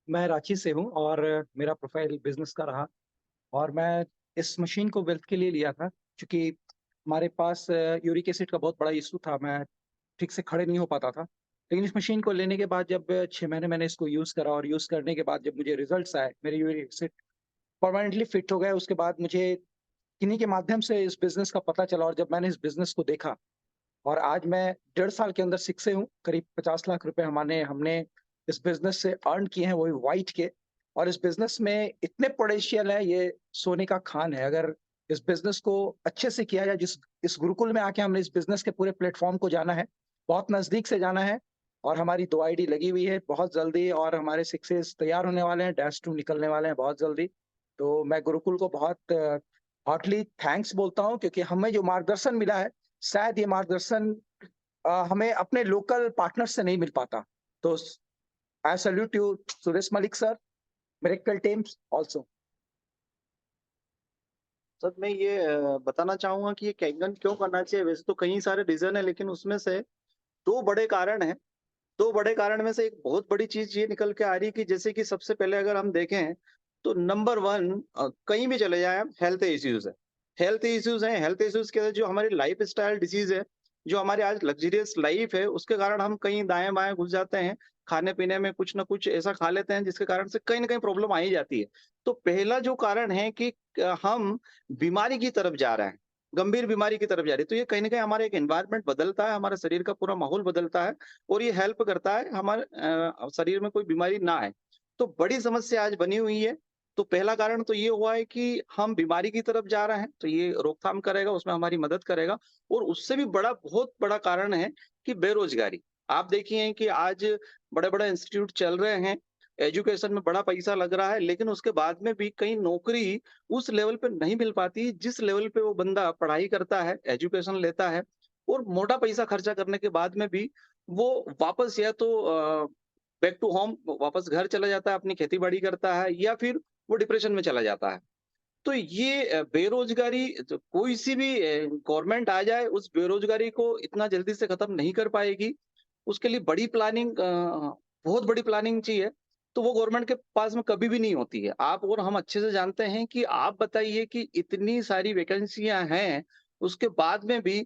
Speaker 2: मैं रांची से हूँ और मेरा प्रोफाइल बिजनेस का रहा। और मैं इस मशीन को वेल्थ के लिए लिया था, क्योंकि हमारे पास यूरिक एसिड का बहुत बड़ा इशू था। मैं ठीक से खड़े नहीं हो पाता था। लेकिन इस मशीन को लेने के बाद जब 6 महीने मैंने इसको यूज़ करा, और यूज़ करने के बाद जब मुझे रिजल्ट्स आए, मेरे यूरिक एसिड परमानेंटली फिट हो गए। उसके बाद मुझे किन्हीं के माध्यम से इस बिज़नेस का पता चला, और जब मैंने इस बिज़नेस को देखा, और आज मैं 1.5 साल के अंदर सीखे हूँ। करीब 50 लाख रुपए हमने इस बिज़नेस से अर्न किए हैं, वो भी व्हाइट के। और इस बिज़नेस में इतने पोटेंशियल है, ये सोने का खान है। अगर इस बिज़नेस को अच्छे से किया जाए, जिस इस गुरुकुल में आके हमने इस बिज़नेस के पूरे प्लेटफ़ॉर्म को जाना है, बहुत नज़दीक से जाना है। और हमारी 2 आईडी लगी हुई है बहुत जल्दी, और हमारे 6 तैयार होने वाले हैं, -2 निकलने वाले हैं बहुत जल्दी। तो मैं गुरुकुल को बहुत हार्टली थैंक्स बोलता हूँ, क्योंकि हमें जो मार्गदर्शन मिला है, शायद ये मार्गदर्शन हमें अपने लोकल पार्टनर से नहीं मिल पाता। तो आई salute you Suresh Malik sir, miracle teams also.
Speaker 5: Sir मैं ये बताना चाहूंगा कि ये कैंगन क्यों करना चाहिए। वैसे तो कई सारे रीजन है, लेकिन उसमें से 2 बड़े कारण हैं। 2 बड़े कारण में से एक बहुत बड़ी चीज ये निकल के आ रही है कि जैसे कि सबसे पहले अगर हम देखें तो नंबर 1 कहीं भी चले जाएं, हेल्थ इश्यूज है। हेल्थ इश्यूज हैं। हेल्थ इश्यूज के जो हमारी लाइफ स्टाइल डिसीज है, जो हमारे आज लग्जरियस लाइफ है, उसके कारण हम कहीं दाएं बाएं घुस जाते हैं। खाने पीने में कुछ ना कुछ ऐसा खा लेते हैं जिसके कारण से कहीं ना कहीं प्रॉब्लम आ ही जाती है। तो पहला जो कारण है कि हम बीमारी की तरफ जा रहे हैं, गंभीर बीमारी की तरफ जा रही है। तो ये कहीं ना कहीं हमारा एक एनवायरनमेंट बदलता है, हमारे शरीर का पूरा माहौल बदलता है, और ये हेल्प करता है हमारे शरीर में कोई बीमारी ना आए। तो बड़ी समस्या आज बनी हुई है। तो पहला कारण तो ये हुआ है कि हम बीमारी की तरफ जा रहे हैं, तो ये रोकथाम करेगा, उसमें हमारी मदद करेगा। और उससे भी बड़ा, बहुत बड़ा कारण है कि बेरोजगारी। आप देखिए कि आज बड़े-बड़े इंस्टीट्यूट चल रहे हैं, एजुकेशन में बड़ा पैसा लग रहा है, लेकिन उसके बाद में भी कहीं नौकरी उस लेवल पे नहीं मिल पाती, जिस लेवल पे वो बंदा पढ़ाई करता है, एजुकेशन लेता है, और मोटा पैसा खर्चा करने के बाद में भी वो वापस या तो बैक टू होम वापस घर चला जाता है, अपनी खेती-बाड़ी करता है, या फिर वो डिप्रेशन में चला जाता है। तो ये बेरोजगारी जो कोई सी भी गवर्नमेंट आ जाए, उस बेरोजगारी को इतना जल्दी से खत्म नहीं कर पाएगी। उसके लिए बड़ी प्लानिंग, बहुत बड़ी प्लानिंग चाहिए। तो वो गवर्नमेंट के पास में कभी भी नहीं होती है। आप और हम अच्छे से जानते हैं कि आप बताइए कि इतनी सारी वैकेंसियां हैं, उसके बाद में भी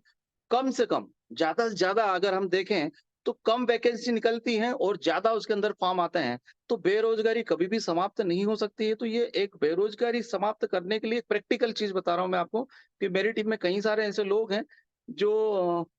Speaker 5: कम से कम, ज्यादा से ज्यादा अगर हम देखें तो कम वैकेंसी निकलती हैं और ज्यादा उसके अंदर फॉर्म आते हैं। तो बेरोजगारी कभी भी समाप्त नहीं हो सकती है। तो ये एक बेरोजगारी समाप्त करने के लिए एक प्रैक्टिकल चीज बता रहा हूँ मैं आपको, कि मेरी टीम में कई सारे ऐसे लोग हैं जो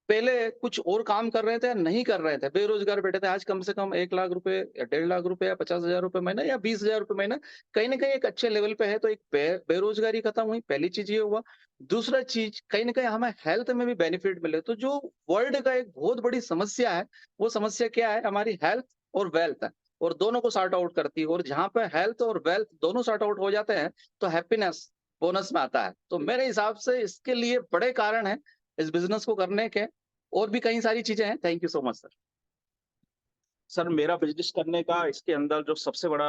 Speaker 5: पहले कुछ और काम कर रहे थे या नहीं कर रहे थे, बेरोजगार बैठे थे। आज कम से कम 1 लाख रुपए या 1.5 लाख रुपए या 50,000 रुपए महीना या 20,000 रुपए महीना कहीं ना कहीं एक अच्छे लेवल पे है। तो एक बेरोजगारी खत्म हुई, पहली चीज ये हुआ। दूसरा चीज, कहीं ना कहीं हमें हेल्थ में भी बेनिफिट मिले। तो जो वर्ल्ड का एक बहुत बड़ी समस्या है, वो समस्या क्या है? हमारी हेल्थ और वेल्थ है, और दोनों को सॉर्ट आउट करती है। और जहां पे हेल्थ और वेल्थ दोनों सॉर्ट आउट हो जाते हैं, तो हैप्पीनेस बोनस में आता है। तो मेरे हिसाब से इसके लिए बड़े कारण है इस बिजनेस को करने के, और भी कई सारी चीजें हैं। Thank you so much sir.
Speaker 7: Sir मेरा बिजनेस करने का इसके अंदर जो सबसे बड़ा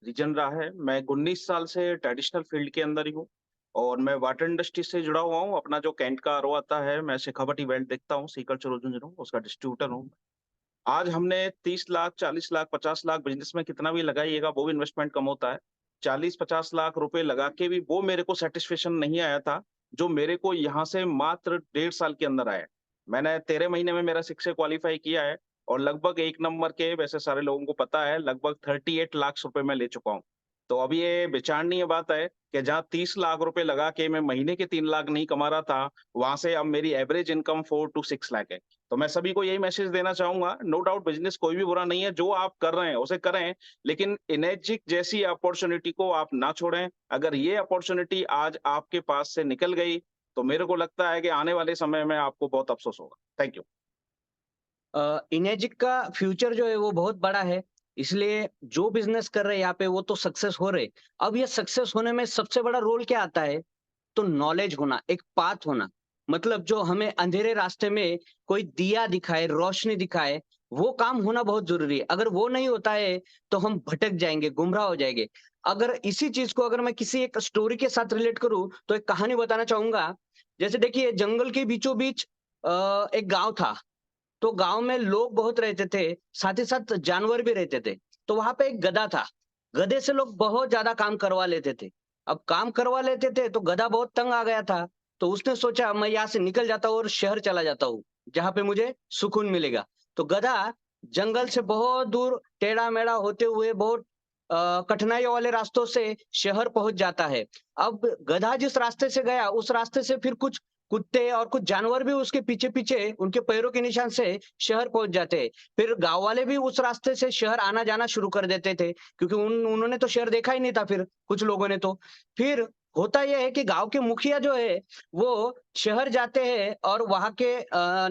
Speaker 7: रीजन रहा है, मैं 19 साल से ट्रेडिशनल फील्ड के अंदर ही हूँ। और मैं वाटर इंडस्ट्री से जुड़ा हुआ हूँ। अपना जो कैंट का आरओ आता है, मैं शेखावटी वेल्ट देखता हूँ, सीकर चरोजुंजरू, उसका डिस्ट्रीब्यूटर हूँ। आज हमने 30 लाख, 40 लाख, 50 लाख बिज़नेस में कितना भी लगाइएगा, वो भी इन्वेस्टमेंट कम होता है। 40-50 लाख रुपए लगा के भी वो मेरे को सैटिस्फैक्शन नहीं आया था, जो मेरे को यहाँ से मात्र 1.5 साल के अंदर आया। मैंने 13 महीने में मेरा 6 से क्वालीफाई किया है और लगभग 1 नंबर के, वैसे सारे लोगों को पता है, लगभग 38 लाख रुपए मैं ले चुका हूँ। तो अब ये विचारणीय बात है कि जहाँ 30 लाख रुपए लगा के मैं महीने के 3 लाख नहीं कमा रहा था, वहाँ से अब मेरी एवरेज इनकम 4 टू 6 लाख है। तो मैं सभी को यही मैसेज देना चाहूँगा, नो डाउट बिज़नेस कोई भी बुरा नहीं है, जो आप कर रहे हैं उसे करें, लेकिन इनेजिक जैसी अपॉर्च्युनिटी को आप ना छोड़ें। अगर ये अपॉर्च्युनिटी आज आपके पास से निकल गई, तो मेरे को लगता है कि आने वाले समय में आपको बहुत अफ़सोस होगा। Thank you.
Speaker 6: इनेजिक का फ्यूचर जो है वो बहुत बड़ा है, इसलिए जो बिजनेस कर रहे हैं यहाँ पे वो तो सक्सेस हो रहे। अब ये सक्सेस होने में सबसे बड़ा रोल क्या आता है? तो नॉलेज होना, एक पाथ होना। मतलब जो हमें अंधेरे रास्ते में कोई दिया दिखाए, रोशनी दिखाए, वो काम होना बहुत जरूरी है। अगर वो नहीं होता है तो हम भटक जाएंगे, गुमराह हो जाएंगे। अगर इसी चीज को अगर मैं किसी एक स्टोरी के साथ रिलेट करूं तो एक कहानी बताना चाहूंगा। जैसे देखिए, जंगल के बीचों बीच एक गांव था। तो गांव में लोग बहुत रहते थे, साथ ही साथ जानवर भी रहते थे। तो वहां पे एक गधा था। गधे से लोग बहुत ज्यादा काम करवा लेते थे। अब काम करवा लेते थे तो गधा बहुत तंग आ गया था। तो उसने सोचा मैं यहाँ से निकल जाता हूँ और शहर चला जाता हूँ, जहाँ पे मुझे सुकून मिलेगा। तो गधा जंगल से बहुत दूर टेढ़ा मेढ़ा होते हुए बहुत कठिनाइयों वाले रास्तों से शहर पहुंच जाता है। अब गधा जिस रास्ते से गया, उस रास्ते से फिर कुछ कुत्ते और कुछ जानवर भी उसके पीछे पीछे उनके पैरों के निशान से शहर पहुंच जाते हैं। फिर गांव वाले भी उस रास्ते से शहर आना जाना शुरू कर देते थे, क्योंकि उन्होंने तो शहर देखा ही नहीं था। फिर कुछ लोगों ने तो फिर होता यह है कि गांव के मुखिया जो है वो शहर जाते हैं और वहां के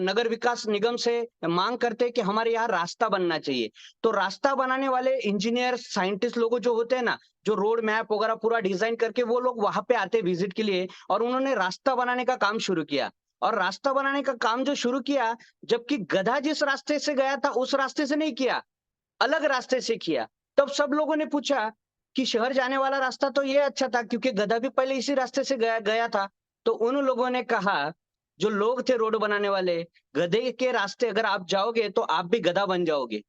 Speaker 6: नगर विकास निगम से मांग करते हैं कि हमारे यहाँ रास्ता बनना चाहिए। तो रास्ता बनाने वाले इंजीनियर साइंटिस्ट लोग जो होते हैं ना, जो रोड मैप वगैरह पूरा डिजाइन करके वो लोग वहां पे आते विजिट के लिए, और उन्होंने रास्ता बनाने का काम शुरू किया। और रास्ता बनाने का काम जो शुरू किया, जबकि गधा जिस रास्ते से गया था उस रास्ते से नहीं किया, अलग रास्ते से किया। तब सब लोगों ने पूछा कि शहर जाने वाला रास्ता तो ये अच्छा था, क्योंकि गधा भी पहले इसी रास्ते से गया था। तो उन लोगों ने कहा, जो लोग थे रोड बनाने वाले, गधे के रास्ते अगर आप जाओगे तो आप भी गधा बन जाओगे,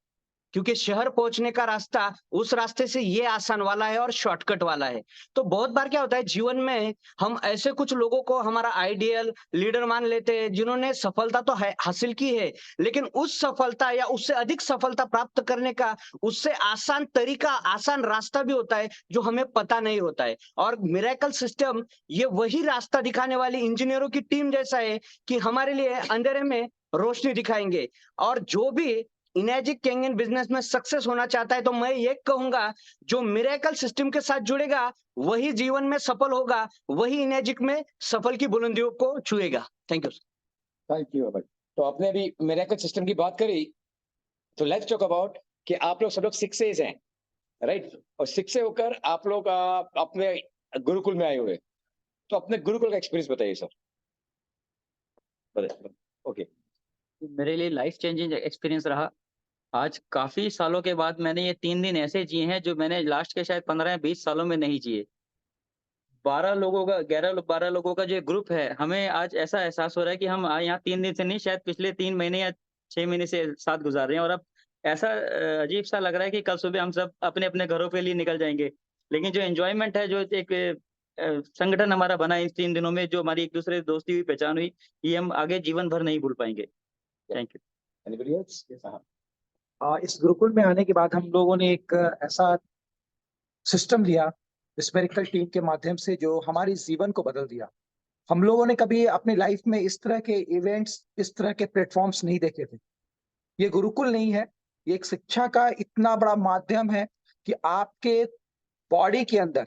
Speaker 6: क्योंकि शहर पहुंचने का रास्ता उस रास्ते से ये आसान वाला है और शॉर्टकट वाला है। तो बहुत बार क्या होता है जीवन में, हम ऐसे कुछ लोगों को हमारा आइडियल लीडर मान लेते हैं जिन्होंने सफलता तो हासिल की है, लेकिन उस सफलता या उससे अधिक सफलता प्राप्त करने का उससे आसान तरीका, आसान रास्ता भी होता है जो हमें पता नहीं होता है। और मिरेकल सिस्टम ये वही रास्ता दिखाने वाली इंजीनियरों की टीम जैसा है कि हमारे लिए अंधेरे में रोशनी दिखाएंगे। और जो भी इनेजिक कैंगन बिजनेस में सक्सेस होना चाहता है, तो मैं ये कहूंगा, जो मिरेकल सिस्टम के साथ जुड़ेगा वही जीवन में सफल होगा, वही इनेजिक में सफल की बुलंदियों को छुएगा। Thank you.
Speaker 1: Thank you. तो आपने अभी मिरेकल सिस्टम की बात करी, तो लेट्स टॉक अबाउट कि आप लोग सब लोग 6A's हैं, राइट? और 6A होकर आप लोग अपने गुरुकुल में आए हुए, तो अपने गुरुकुल का एक्सपीरियंस बताइए सर। ओके।
Speaker 8: मेरे लिए लाइफ चेंजिंग एक्सपीरियंस रहा। आज काफी सालों के बाद मैंने ये 3 दिन ऐसे जिए हैं जो मैंने लास्ट के शायद 15 या 20 सालों में नहीं जिए। 12 लोगों का 12 लोगों का जो ग्रुप है, हमें आज ऐसा एहसास हो रहा है कि हम यहाँ 3 दिन से नहीं, शायद पिछले 3 महीने या 6 महीने से साथ गुजार रहे हैं। और अब ऐसा अजीब सा लग रहा है कि कल सुबह हम सब अपने अपने घरों के लिए निकल जाएंगे। लेकिन जो एंजॉयमेंट है, जो एक संगठन हमारा बना इस 3 दिनों में, जो हमारी एक दूसरे से दोस्ती हुई, पहचान हुई, ये हम आगे जीवन भर नहीं भूल पाएंगे। Thank you.
Speaker 1: Anybody else? Yes हाँ।
Speaker 2: इस गुरुकुल में आने के बाद हम लोगों ने एक ऐसा सिस्टम लिया इस मेडिकल टीम के माध्यम से जो हमारे जीवन को बदल दिया। हम लोगों ने कभी अपनी लाइफ में इस तरह के इवेंट्स, इस तरह के प्लेटफॉर्म्स नहीं देखे थे। ये गुरुकुल नहीं है, ये एक शिक्षा का इतना बड़ा माध्यम है कि आपके बॉडी के अंदर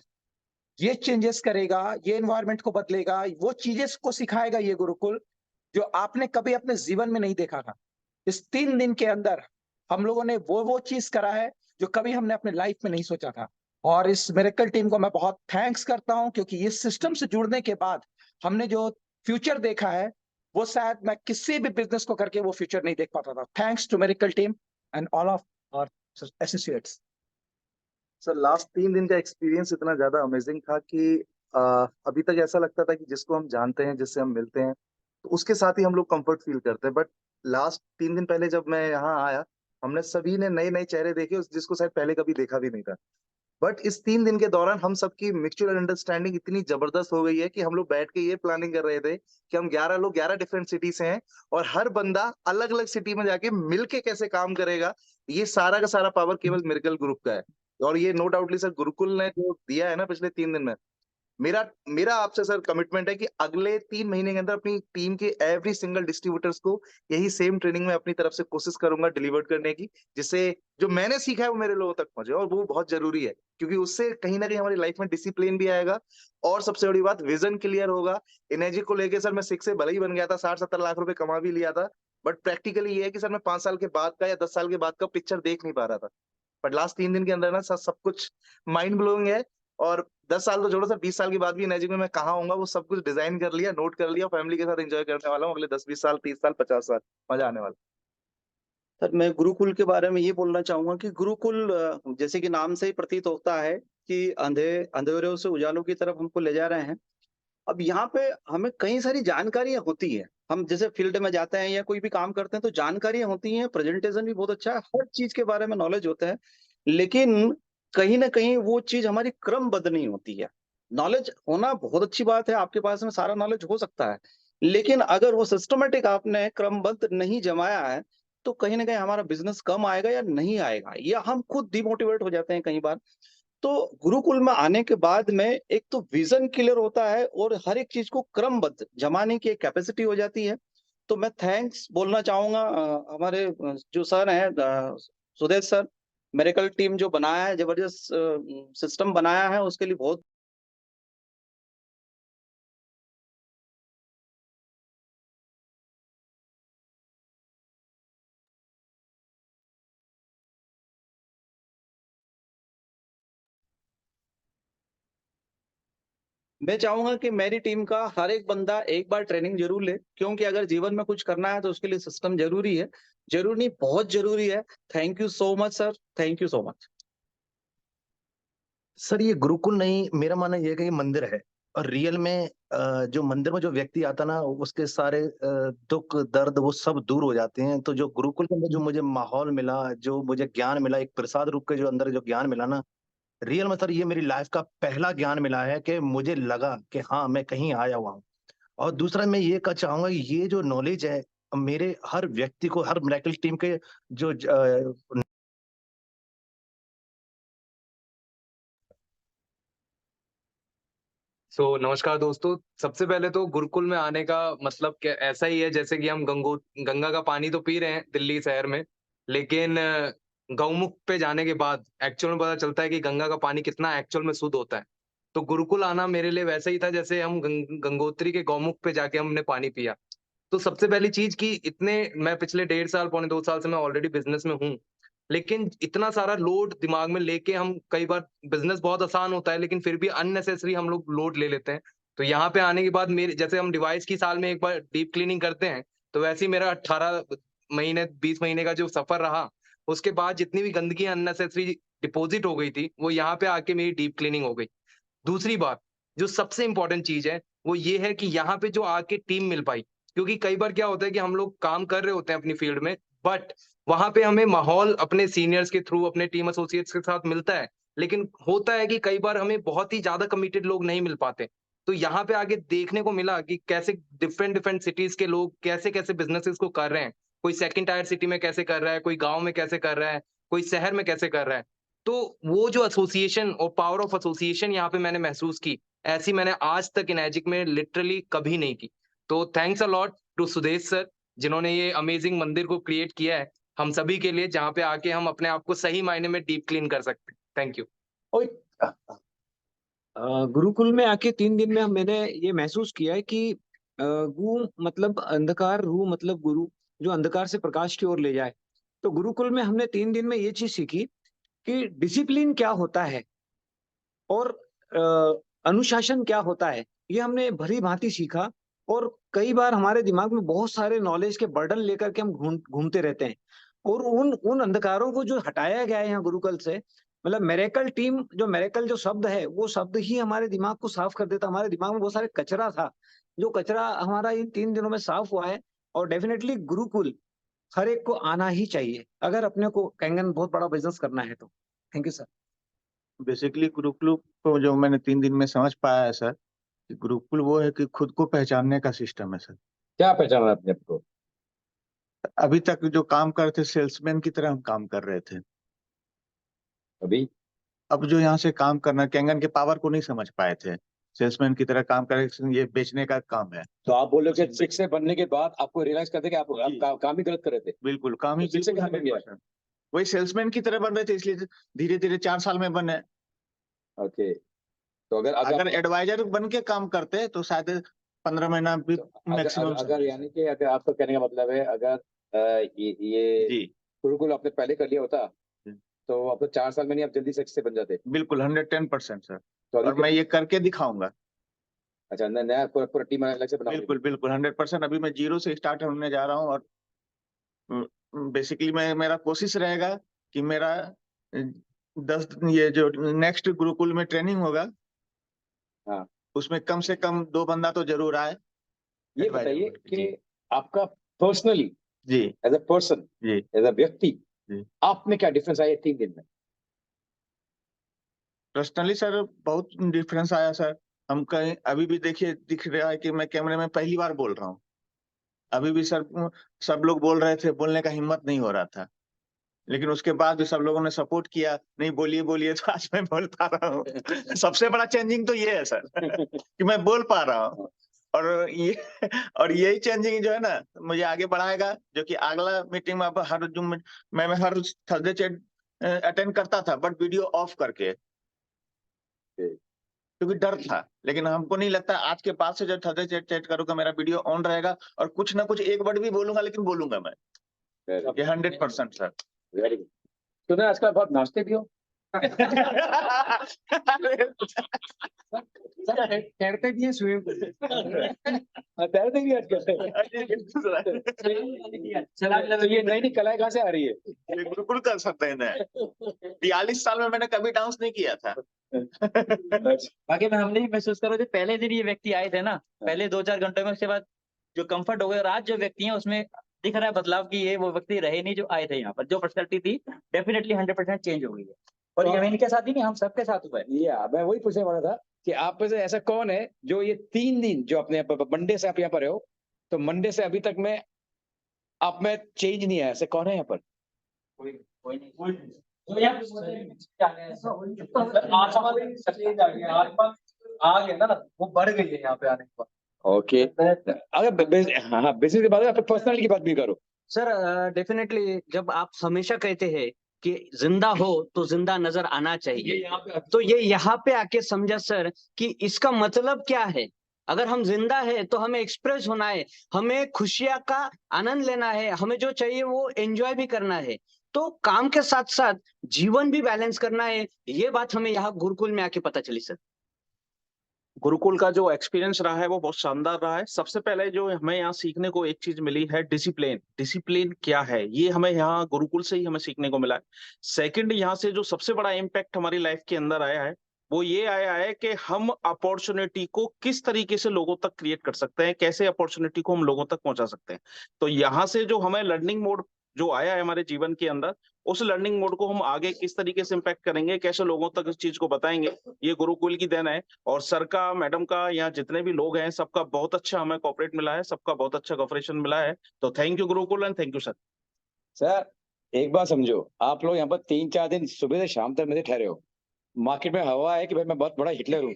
Speaker 2: ये चेंजेस करेगा, ये एनवायरनमेंट को बदलेगा, वो चीजें को सिखाएगा ये गुरुकुल जो आपने कभी अपने जीवन में नहीं देखा था। इस 3 दिन के अंदर हम लोगों ने वो चीज करा है जो कभी हमने अपने लाइफ में नहीं सोचा था। और इस मिरेकल टीम को मैं बहुत थैंक्स करता हूं, क्योंकि इस सिस्टम से जुड़ने के बाद हमने जो फ्यूचर देखा है वो शायद मैं किसी भी बिजनेस को करके वो फ्यूचर नहीं देख पाता था। Thanks to miracle team and all of our associates.
Speaker 4: Sir last 3 दिन का एक्सपीरियंस इतना ज्यादा अमेजिंग था कि
Speaker 10: अभी तक ऐसा लगता था कि जिसको हम जानते हैं, जिससे हम मिलते हैं, तो उसके साथ ही हम लोग कंफर्ट फील करते हैं। बट लास्ट 3 दिन पहले जब मैं यहाँ आया, हमने सभी ने नए-नए चेहरे देखे जिसको शायद पहले कभी देखा भी नहीं था। बट इस 3 दिन के दौरान हम सबकी म्यूचुअल अंडरस्टैंडिंग इतनी जबरदस्त हो गई है कि हम लोग बैठ के ये प्लानिंग कर रहे थे कि हम 11 लोग 11 डिफरेंट सिटी से हैं और हर बंदा अलग-अलग सिटी में जाके मिलके कैसे काम करेगा, ये सारा का सारा पावर केवल मिरेकल ग्रुप का है। और ये नो डाउटली सर गुरुकुल ने जो दिया है ना पिछले 3 दिन में, मेरा मेरा आपसे सर कमिटमेंट है कि अगले 3 महीने के अंदर अपनी टीम के एवरी सिंगल डिस्ट्रीब्यूटर्स को यही सेम ट्रेनिंग में अपनी तरफ से कोशिश करूंगा डिलीवर करने की, जिससे जो मैंने सीखा है वो मेरे लोगों तक पहुंचे और वो बहुत जरूरी है क्योंकि उससे कहीं ना कहीं हमारी लाइफ में डिसिप्लिन भी आएगा और सबसे बड़ी बात विजन क्लियर होगा। एनर्जी को लेके सर मैं 6 से भले ही बन गया था, 60-70 लाख रुपए कमा भी लिया था, बट प्रैक्टिकली ये है कि सर मैं 5 साल के बाद का या 10 साल के बाद का पिक्चर देख नहीं पा रहा था। बट लास्ट 3 दिन के अंदर ना सर सब कुछ माइंड ब्लोइंग है और 10 साल तो छोड़ो सर 20 साल के बाद भी एनर्जी में मैं कहाँ होऊंगा वो सब कुछ डिजाइन कर लिया, नोट कर लिया, फैमिली के साथ एंजॉय करने वाला हूँ अगले 10-20 साल, 30 साल, 50 साल, मजा आने वाला।
Speaker 5: सर मैं गुरुकुल के बारे में ये बोलना चाहूंगा कि गुरुकुल जैसे कि नाम से ही प्रतीत होता है कि अंधेरों से उजालों की तरफ हमको ले जा रहे हैं। अब यहाँ पे हमें कई सारी जानकारियां होती है, हम जैसे फील्ड में जाते हैं या कोई भी काम करते हैं तो जानकारियां होती हैं, प्रेजेंटेशन भी बहुत अच्छा है, हर चीज के बारे में नॉलेज होता है, लेकिन कहीं ना कहीं वो चीज हमारी क्रमबद्ध नहीं होती है। नॉलेज होना बहुत अच्छी बात है, आपके पास में सारा नॉलेज हो सकता है, लेकिन अगर वो सिस्टमेटिक आपने क्रमबद्ध नहीं जमाया है तो कहीं ना कहीं हमारा बिजनेस कम आएगा या नहीं आएगा, या हम खुद डिमोटिवेट हो जाते हैं कई बार। तो गुरुकुल में आने के बाद में एक तो विजन क्लियर होता है और हर एक चीज को क्रमबद्ध जमाने की एक कैपेसिटी हो जाती है। तो मैं थैंक्स बोलना चाहूंगा हमारे जो सर हैं सुदेश सर, मेरेकल टीम जो बनाया है, जबरदस्त सिस्टम बनाया है, उसके लिए बहुत मैं चाहूंगा कि मेरी टीम का हर एक बंदा एक बार ट्रेनिंग जरूर ले, क्योंकि अगर जीवन में कुछ करना है तो उसके लिए सिस्टम जरूरी है, जरूरी नहीं बहुत जरूरी है। Thank you so much sir, thank you so much.
Speaker 4: Sir ये गुरुकुल नहीं, मेरा मानना ये है कि ये मंदिर है और रियल में जो मंदिर में जो व्यक्ति आता ना उसके सारे दुख दर्द वो सब दूर हो जाते हैं। तो जो गुरुकुल के अंदर जो मुझे माहौल मिला, जो मुझे ज्ञान मिला, एक प्रसाद रूप के जो अंदर जो ज्ञान मिला ना, रियल में सर ये मेरी लाइफ का पहला ज्ञान मिला है कि मुझे लगा कि हाँ मैं कहीं आया हुआ हूँ। और दूसरा मैं ये कहना चाहूंगा कि ये जो नॉलेज है मेरे हर व्यक्ति को, हर मिरेकल टीम के जो
Speaker 3: नमस्कार दोस्तों। सबसे पहले तो गुरुकुल में आने का मतलब क्या ऐसा ही है जैसे कि हम गंगा का पानी तो पी रहे हैं दिल्ली शहर में, लेकिन गौमुख पे जाने के बाद एक्चुअल में पता चलता है कि गंगा का पानी कितना एक्चुअल में शुद्ध होता है। तो गुरुकुल आना मेरे लिए वैसा ही था जैसे हम गंगोत्री के गौमुख पे जाके हमने पानी पिया। तो सबसे पहली चीज कि इतने मैं पिछले 1.5 साल पौने 2 साल से मैं ऑलरेडी बिजनेस में हूँ, लेकिन इतना सारा लोड दिमाग में लेके हम कई बार बिजनेस बहुत आसान होता है लेकिन फिर भी अननेसेसरी हम लोग लोड ले लेते हैं। तो यहाँ पे आने के बाद मेरे जैसे हम डिवाइस की साल में एक बार डीप क्लीनिंग करते हैं, तो वैसे ही मेरा 18 महीने 20 महीने का जो सफर रहा, उसके बाद जितनी भी गंदगी अननेसेसरी डिपॉजिट हो गई थी वो यहाँ पे आके मेरी डीप क्लीनिंग हो गई। दूसरी बात जो सबसे इंपॉर्टेंट चीज है वो ये है कि यहाँ पे जो आके टीम मिल पाई, क्योंकि कई बार क्या होता है कि हम लोग काम कर रहे होते हैं अपनी फील्ड में, बट वहां पे हमें माहौल अपने सीनियर्स के थ्रू अपने टीम एसोसिएट्स के साथ मिलता है, लेकिन होता है कि कई बार हमें बहुत ही ज्यादा कमिटेड लोग नहीं मिल पाते। तो यहाँ पे आगे देखने को मिला कि कैसे डिफरेंट डिफरेंट सिटीज के लोग कैसे कैसे बिजनेसेस को कर रहे हैं, कोई सेकंड टायर सिटी में कैसे कर रहा है, कोई गांव में कैसे कर रहा है, कोई शहर में कैसे कर रहा है। तो वो जो एसोसिएशन और पावर ऑफ एसोसिएशन यहाँ पे मैंने महसूस की, ऐसी मैंने आज तक इनएजिक में लिटरली कभी नहीं की। तो thanks a lot to Sudesh sir, जिन्होंने ये अमेजिंग मंदिर को क्रिएट किया है हम सभी के लिए, जहाँ पे आके हम अपने आप को सही मायने में डीप क्लीन कर सकते हैं। Thank you.
Speaker 1: गुरुकुल में आके 3 दिन में मैंने ये महसूस किया है कि गु मतलब अंधकार, रू मतलब गुरु, जो अंधकार से प्रकाश की ओर ले जाए। तो गुरुकुल में हमने 3 दिन में ये चीज सीखी कि डिसिप्लिन क्या होता है और अनुशासन क्या होता है, ये हमने भली भांति सीखा। और कई बार हमारे दिमाग में बहुत सारे नॉलेज के बर्डन लेकर के हम घूमते रहते हैं, और उन उन अंधकारों को जो हटाया गया है यहाँ गुरुकुल से,
Speaker 11: मतलब मेरेकल टीम, जो मेरेकल जो शब्द है, वो शब्द ही हमारे दिमाग को साफ कर देता। हमारे दिमाग में बहुत सारे कचरा था, जो कचरा हमारा इन 3 दिनों में साफ हुआ है। और डेफिनेटली गुरुकुल हर एक को आना ही चाहिए, अगर अपने को कैंगन बहुत बड़ा बिजनेस करना है तो। Thank you sir.
Speaker 12: Basically Gurukul को जो मैंने 3 दिन में समझ पाया है सर, कि गुरुकुल वो है कि खुद को पहचानने का सिस्टम है सर।
Speaker 1: क्या पहचाना अपने आप को?
Speaker 12: अभी तक जो काम करते सेल्समैन की तरह हम काम कर रहे थे,
Speaker 1: अभी
Speaker 12: अब जो यहाँ से काम करना, कैंगन के पावर को नहीं समझ पाए थे। सेल्समैन की तरह काम कर, ये बेचने का काम है।
Speaker 1: तो आप बोल रहे हो कि सिक्स से बनने के बाद आपको रियलाइज करते कि आप काम ही गलत कर रहे थे?
Speaker 12: बिल्कुल काम ही
Speaker 1: तो सिक्स से
Speaker 12: बिल्कुल
Speaker 1: कैसे बन गया?
Speaker 12: 100%। वही सेल्समैन की तरह बन रहे थे, इसलिए धीरे धीरे 4 साल में बने।
Speaker 1: ओके, तो
Speaker 12: अगर एडवाइजर बन के काम करते तो शायद 15 महीना भी मैक्सिमम।
Speaker 1: अगर यानी कि अगर आपका कहने का मतलब है, अगर ये गुरुकुल आपने पहले कर लिया होता तो आपको 4 साल में नहीं, आप जल्दी से बन जाते।
Speaker 12: बिल्कुल 110% सर।
Speaker 1: तो
Speaker 12: और मैं ये करके दिखाऊंगा।
Speaker 1: अच्छा, नया पूरा टीम अलग से बनाओगे?
Speaker 12: बिल्कुल बिल्कुल 100%। अभी मैं 0 से स्टार्ट होने जा रहा हूँ। और बेसिकली मेरा कोशिश रहेगा कि मेरा 10 ये जो नेक्स्ट गुरुकुल में ट्रेनिंग होगा,
Speaker 1: हाँ,
Speaker 12: उसमें कम से कम 2 बंदा तो जरूर आए।
Speaker 1: ये बताइए कि आपका पर्सनली
Speaker 12: जी,
Speaker 1: एज अ पर्सन,
Speaker 12: जी,
Speaker 1: एज अ व्यक्ति,
Speaker 12: जी,
Speaker 1: आप में क्या डिफरेंस आया 3 दिन में?
Speaker 12: पर्सनली सर बहुत डिफरेंस आया सर। हम कहीं अभी भी देखिए दिख रहा है कि मैं कैमरे में पहली बार बोल रहा हूँ। अभी भी सर सब लोग बोल रहे थे, बोलने का हिम्मत नहीं हो रहा था, लेकिन उसके बाद भी सब लोगों ने सपोर्ट किया, नहीं बोलिए बोलिए, तो आज मैं बोल पा रहा हूँ। सबसे बड़ा चेंजिंग तो ये है सर कि मैं बोल पा रहा हूँ। और यही चेंजिंग जो है ना मुझे आगे बढ़ाएगा, जो कि अगला मीटिंग में अब हर जो मैं हर थर्सडे चैट अटेंड करता था, बट वीडियो ऑफ करके, क्योंकि डर था। लेकिन हमको नहीं लगता आज के बाद से जब थर्सडे चैट करूंगा मेरा वीडियो ऑन रहेगा, और कुछ ना कुछ एक वर्ड भी बोलूंगा, लेकिन बोलूंगा मैं। ये 100% सर।
Speaker 1: Very good. सुना है आजकल बहुत नाचते भी हो? तैरते भी हैं, स्विमिंग तैरते भी आजकल। तो ये नई कलाएं कहाँ से आ रही है?
Speaker 12: ये गुरुकुल कर सकते हैं। 42 साल में मैंने कभी डांस नहीं किया था।
Speaker 8: बाकी में हमने भी महसूस करो, जो पहले दिन ये व्यक्ति आए थे ना, पहले 2-4 घंटे में, उसके बाद जो कंफर्ट हो गया, और आज जो व्यक्ति है उसमें दिख रहा है बदलाव की ये वो व्यक्ति रहे नहीं जो आए थे यहाँ पर। जो पर्सनैलिटी थी डेफिनेटली 100% चेंज हो गई है। और ये इनके साथ ही नहीं, हम सबके साथ हुआ है।
Speaker 1: मैं वही पूछने वाला था कि आप में से ऐसा कौन है जो ये 3 दिन जो अपने मंडे से आप यहाँ पर हो, तो मंडे से अभी तक में आप में चेंज नहीं आया, ऐसे कौन है यहाँ पर?
Speaker 8: कोई नहीं।
Speaker 11: आ गया ना, वो बढ़ गई है यहाँ पे आने के बाद।
Speaker 1: ओके, अगर बिजनेस की बात है, पर्सनल की बात भी करो।
Speaker 6: सर डेफिनेटली जब आप हमेशा कहते हैं कि जिंदा हो तो जिंदा नजर आना चाहिए, तो ये यहाँ पे आके समझा सर कि इसका मतलब क्या है। अगर हम जिंदा है तो हमें एक्सप्रेस होना है, हमें खुशियां का आनंद लेना है, हमें जो चाहिए वो एंजॉय भी करना है, तो काम के साथ साथ जीवन भी बैलेंस करना है। ये बात हमें यहाँ गुरुकुल में आके पता चली सर।
Speaker 7: गुरुकुल का जो एक्सपीरियंस रहा है वो बहुत शानदार रहा है। सबसे पहले जो हमें यहाँ सीखने को एक चीज मिली है, डिसिप्लिन। डिसिप्लिन क्या है ये हमें यहाँ गुरुकुल से ही हमें सीखने को मिला है। सेकंड, यहाँ से जो सबसे बड़ा इम्पैक्ट हमारी लाइफ के अंदर आया है वो ये आया है कि हम अपॉर्चुनिटी को किस तरीके से लोगों तक क्रिएट कर सकते हैं, कैसे अपॉर्चुनिटी को हम लोगों तक पहुंचा सकते हैं। तो यहाँ से जो हमें लर्निंग मोड जो आया है हमारे जीवन के अंदर, उस लर्निंग मोड को हम आगे किस तरीके से इम्पैक्ट करेंगे, कैसे लोगों तक इस चीज को बताएंगे, ये गुरुकुल की देन है। और सर का, मैडम का, यहाँ जितने भी लोग हैं सबका बहुत अच्छा हमें कोऑपरेट मिला है, सबका बहुत अच्छा कोऑपरेशन मिला है। तो thank you Gurukul and thank you sir.
Speaker 1: Sir एक बात समझो, आप लोग यहाँ पर 3-4 दिन सुबह से शाम तक मेरे ठहरे हो, मार्केट में हवा है कि भाई मैं बहुत बड़ा हिटलर हूँ।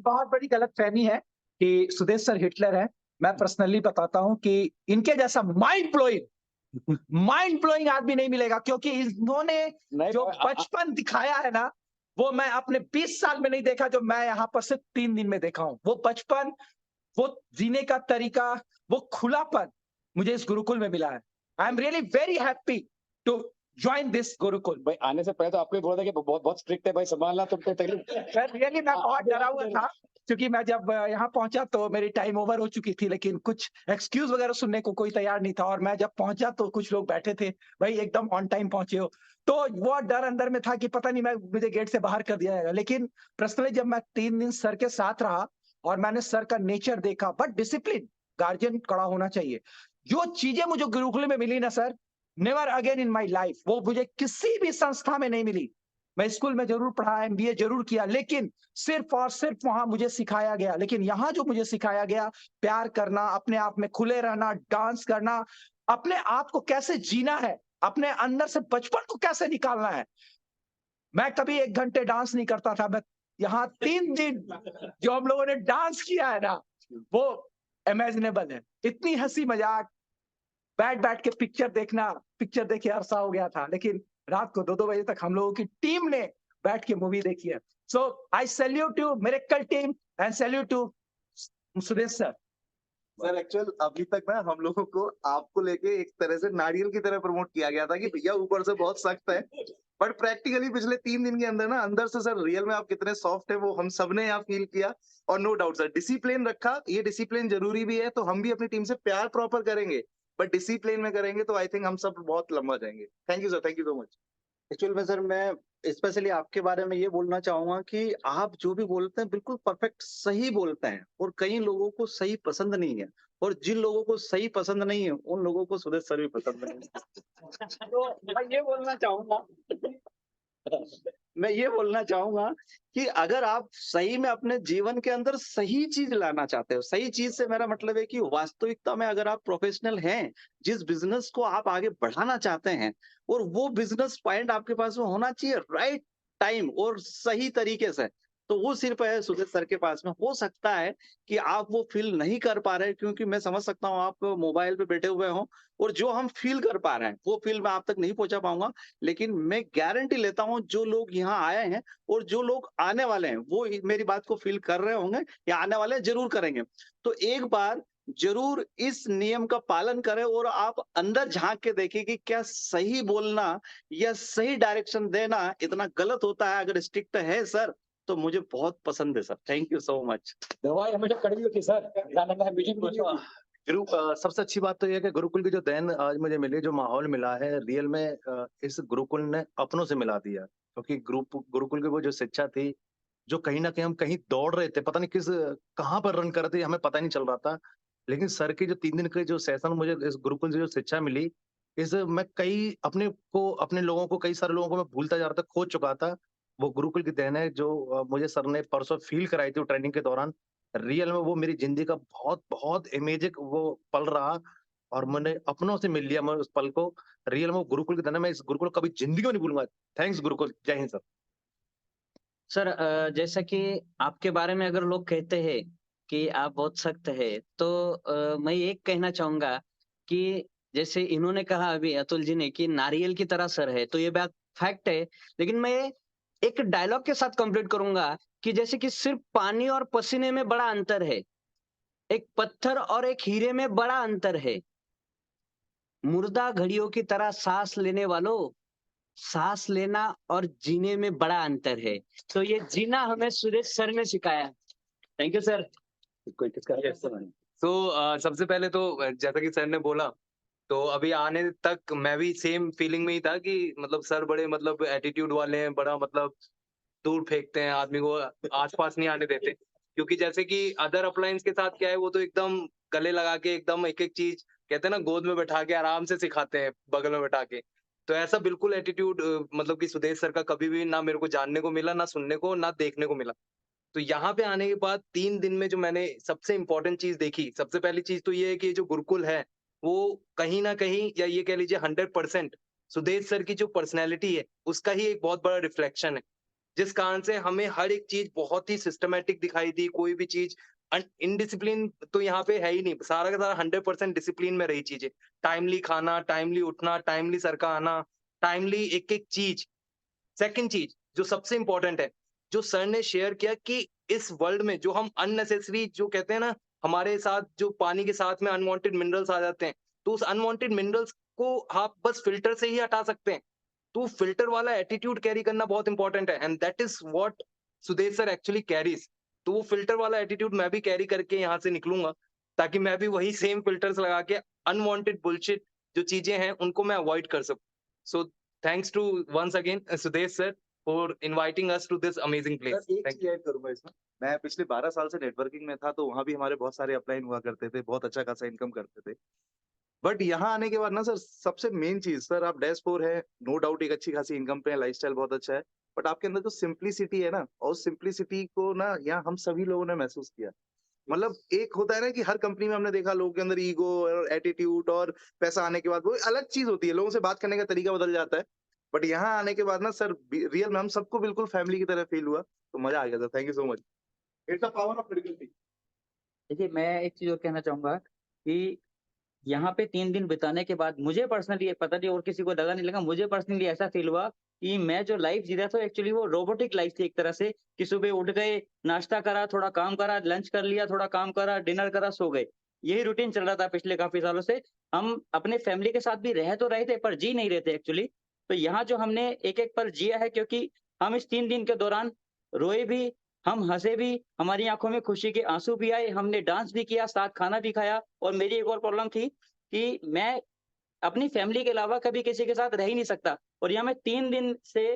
Speaker 11: बहुत बड़ी गलतफहमी है कि सुदेश सर हिटलर है। मैं पर्सनली बताता हूं कि इनके जैसा माइंड ब्लोइंग आदमी नहीं मिलेगा, क्योंकि इन्होंने जो बचपन दिखाया है ना, वो मैं अपने 20 साल में नहीं देखा, जो मैं यहाँ पर सिर्फ 3 दिन में देखा हूं। वो बचपन, वो जीने का तरीका, वो खुलापन मुझे इस गुरुकुल में मिला है। I am really very happy to join this Gurukul.
Speaker 1: भाई आने से पहले तो आपको ही बोला था कि बहुत स्ट्रिक्ट है भाई, संभालना तुम पे तकलीफ।
Speaker 11: सर रियली मैं बहुत डरा हुआ था, क्योंकि मैं जब यहाँ पहुंचा तो मेरी टाइम ओवर हो चुकी थी, लेकिन कुछ एक्सक्यूज वगैरह सुनने को कोई तैयार नहीं था। और मैं जब पहुंचा तो कुछ लोग बैठे थे, भाई एकदम ऑन टाइम पहुंचे हो, तो वो डर अंदर में था कि पता नहीं मुझे गेट से बाहर कर दिया जाएगा। लेकिन पर्सनली जब मैं 3 दिन सर के साथ रहा और मैंने सर का नेचर देखा, बट डिसिप्लिन, गार्जियन कड़ा होना चाहिए। जो चीजें मुझे गुरुकुल में मिली ना sir, never again in my life, वो मुझे किसी भी संस्था में नहीं मिली। मैं स्कूल में जरूर पढ़ा, एमबीए जरूर किया, लेकिन सिर्फ और सिर्फ वहां मुझे सिखाया गया। लेकिन यहाँ जो मुझे सिखाया गया, प्यार करना, अपने आप में खुले रहना, डांस करना, अपने आप को कैसे जीना है, अपने अंदर से बचपन को कैसे निकालना है। मैं कभी 1 घंटे डांस नहीं करता था। मैं यहाँ 3 दिन जो हम लोगों ने डांस किया है ना, वो इमेजिनेबल है। इतनी हंसी मजाक, बैठ बैठ के पिक्चर देखना, पिक्चर देखे अरसा हो गया था, लेकिन रात को 2-2 बजे तक हम लोगों की टीम ने बैठ के मूवी देखी है। So I salute to miracle team and salute to Sudesh sir.
Speaker 10: Sir actual अभी तक ना हम लोगों को आपको लेके एक तरह से नारियल की तरह प्रमोट किया गया था कि भैया ऊपर से बहुत सख्त है, बट प्रैक्टिकली पिछले 3 दिन के अंदर ना अंदर से सर रियल में आप कितने सॉफ्ट है वो हम सबने यहाँ फील किया। और नो डाउट सर डिसिप्लिन रखा, ये डिसिप्लिन जरूरी भी है, तो हम भी अपनी टीम से प्यार प्रॉपर करेंगे, बट डिसिप्लिन में करेंगे तो आई थिंक हम सब बहुत लंबा जाएंगे। Thank you sir, thank you so much.
Speaker 5: Actual में सर मैं स्पेशली आपके बारे में ये बोलना चाहूंगा कि आप जो भी बोलते हैं बिल्कुल परफेक्ट सही बोलते हैं, और कई लोगों को सही पसंद नहीं है, और जिन लोगों को सही पसंद नहीं है उन लोगों को सुदेश सर भी पसंद नहीं है। तो मैं ये बोलना चाहूंगा कि अगर आप सही में अपने जीवन के अंदर सही चीज लाना चाहते हो, सही चीज से मेरा मतलब है कि वास्तविकता में अगर आप प्रोफेशनल हैं, जिस बिजनेस को आप आगे बढ़ाना चाहते हैं, और वो बिजनेस पॉइंट आपके पास में होना चाहिए राइट टाइम और सही तरीके से, तो वो सिर्फ है सुदेश सर के पास में। हो सकता है कि आप वो फील नहीं कर पा रहे, क्योंकि मैं समझ सकता हूँ आप मोबाइल पे बैठे हुए हो, और जो हम फील कर पा रहे हैं वो फील मैं आप तक नहीं पहुंचा पाऊंगा। लेकिन मैं गारंटी लेता हूँ जो लोग यहाँ आए हैं और जो लोग आने वाले हैं वो मेरी बात को फील कर रहे होंगे, या आने वाले जरूर करेंगे। तो एक बार जरूर इस नियम का पालन करें और आप अंदर झांक के देखिए कि क्या सही बोलना या सही डायरेक्शन देना इतना गलत होता है। अगर स्ट्रिक्ट है सर तो मुझे बहुत पसंद है sir. Thank you so much.
Speaker 11: दवाई हमेशा कड़वी होती है सर,
Speaker 4: सबसे अच्छी बात तो ये है कि गुरुकुल की जो देन आज मुझे मिली, जो माहौल मिला है रियल में, इस गुरुकुल ने अपनों से मिला दिया। क्योंकि गुरुकुल की वो जो शिक्षा थी, जो कहीं ना कहीं हम कहीं दौड़ रहे थे, पता नहीं किस कहाँ पर रन कर रहे थे, हमें पता नहीं चल रहा था। लेकिन सर के जो 3 दिन के जो सेशन, मुझे इस गुरुकुल से जो शिक्षा मिली, इस मैं अपने लोगों को, कई सारे लोगों को मैं भूलता जा रहा था, खो चुका था। वो गुरुकुल की देन है जो मुझे सर ने परसों फील कराई थी ट्रेनिंग के दौरान। रियल में वो मेरी जिंदगी का बहुत बहुत इमेजिक वो पल रहा, और मैंने अपनों से मिल लिया मैं उस पल को। रियल में वो गुरुकुल की देन है, मैं इस गुरुकुल को कभी जिंदगी में नहीं भूलूंगा। थैंक्स गुरुकुल, जय हिंद सर।
Speaker 6: सर जैसा कि आपके बारे में अगर लोग कहते हैं कि आप बहुत सख्त है, तो मैं एक कहना चाहूंगा कि जैसे इन्होंने कहा अभी अतुल जी ने कि नारियल की तरह सर है, तो ये बात फैक्ट है। लेकिन मैं एक डायलॉग के साथ कंप्लीट करूंगा कि जैसे कि सिर्फ पानी और पसीने में बड़ा अंतर है, एक पत्थर और एक हीरे में बड़ा अंतर है। मुर्दा घड़ियों की तरह सांस लेने वालों, सांस लेना और जीने में बड़ा अंतर है। तो ये जीना हमें सुरेश सर ने सिखाया। Thank you sir. कोई
Speaker 3: तो सबसे पहले तो जैसा कि सर ने बोला, तो अभी आने तक मैं भी सेम फीलिंग में ही था कि मतलब सर बड़े मतलब एटीट्यूड वाले हैं, बड़ा मतलब दूर फेंकते हैं आदमी को, आसपास नहीं आने देते। क्योंकि जैसे कि अदर अप्लायंस के साथ क्या है, वो तो एकदम गले लगा के एकदम एक एक चीज कहते हैं ना, गोद में बैठा के आराम से सिखाते हैं, बगल में बैठा के। तो ऐसा बिल्कुल एटीट्यूड मतलब कि सुदेश सर का कभी भी ना मेरे को जानने को मिला, ना सुनने को, ना देखने को मिला। तो यहाँ पे आने के बाद 3 दिन में जो मैंने सबसे इम्पोर्टेंट चीज देखी, सबसे पहली चीज तो ये है कि जो गुरुकुल है वो कहीं ना कहीं, या ये कह लीजिए 100% सुदेश सर की जो पर्सनैलिटी है उसका ही एक बहुत बड़ा रिफ्लेक्शन है। जिस कारण से हमें हर एक चीज बहुत ही सिस्टमैटिक दिखाई दी। कोई भी चीज इनडिसिप्लिन तो यहाँ पे है ही नहीं, सारा का सारा 100% डिसिप्लिन में रही चीजें। टाइमली खाना, टाइमली उठना, टाइमली सर का आना, टाइमली एक एक चीज। सेकंड चीज जो सबसे इंपॉर्टेंट है, जो सर ने शेयर किया कि इस वर्ल्ड में जो हम अननेसेसरी जो कहते हैं ना, हमारे साथ जो पानी के साथ में अनवांटेड मिनरल्स आ जाते हैं, तो उस अनवांटेड मिनरल्स को आप बस फिल्टर से ही हटा सकते हैं। तो फिल्टर वाला एटीट्यूड कैरी करना बहुत इंपॉर्टेंट है, and that is what Sudesh sir actually carries. तो वो फिल्टर वाला एटीट्यूड मैं भी कैरी करके यहाँ से निकलूंगा, ताकि मैं भी वही सेम फिल्टर्स लगा के अनवांटेड बुलशिट जो चीजें हैं उनको मैं अवॉइड कर सकूं। So thanks to once again Sudesh sir for inviting us to this amazing place.
Speaker 10: Sir एक चीज ऐड करूंगा इसमें, मैं पिछले 12 साल से नेटवर्किंग में था, तो वहां भी हमारे बहुत सारे अपलाइन हुआ करते थे, बहुत अच्छा खासा इनकम करते थे। बट यहाँ आने के बाद ना सर, सबसे मेन चीज सर, आप डैशबोर्ड है, नो डाउट एक अच्छी खासी इनकम पे है, लाइफस्टाइल बहुत अच्छा है, बट आपके अंदर जो सिंप्लिसिटी है ना, और सिंप्लिसिटी को ना यहाँ हम सभी लोगों ने महसूस किया। मतलब एक होता है ना कि हर कंपनी में हमने देखा लोगों के अंदर ईगो और एटीट्यूड, और पैसा आने के बाद वो अलग चीज होती है, लोगों से बात करने का तरीका बदल जाता है। बट यहाँ आने के बाद ना सर, रियल में हम सबको बिल्कुल फैमिली की तरह फील हुआ, तो मजा आ गया sir. Thank you so much. It's the power of medical team.
Speaker 8: देखिए, मैं एक चीज और कहना चाहूंगा कि यहाँ पे 3 दिन बिताने के बाद मुझे पर्सनली, पता नहीं और किसी को लगा नहीं लगा, मुझे पर्सनली ऐसा फील हुआ कि मैं जो लाइफ जी रहा था एक्चुअली वो रोबोटिक लाइफ थी एक तरह से, कि सुबह उठ गए, नाश्ता करा, थोड़ा काम करा, लंच कर लिया, थोड़ा काम करा, डिनर करा, सो गए। यही रूटीन चल रहा था पिछले काफी सालों से। हम अपने फैमिली के साथ भी रह तो रहे थे पर जी नहीं रहे थे एक्चुअली। तो यहाँ जो हमने एक एक पल जिया है, क्योंकि हम इस 3 दिन के दौरान रोए भी, हम हंसे भी, हमारी आंखों में खुशी के आंसू भी आए, हमने डांस भी किया, साथ खाना भी खाया। और मेरी एक और प्रॉब्लम थी कि मैं अपनी फैमिली के अलावा कभी किसी के साथ रह ही नहीं सकता, और यहाँ मैं 3 दिन से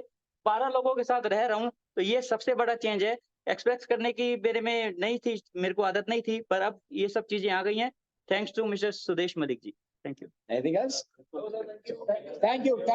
Speaker 8: 12 लोगों के साथ रह रहा हूँ, तो ये सबसे बड़ा चेंज है। एक्सपेक्ट करने की मेरे में नहीं थी, मेरे को आदत नहीं थी, पर अब ये सब चीजें आ गई हैं। Thanks to mister Sudesh Malik ji. Thank you.
Speaker 1: Anything else? Thank you.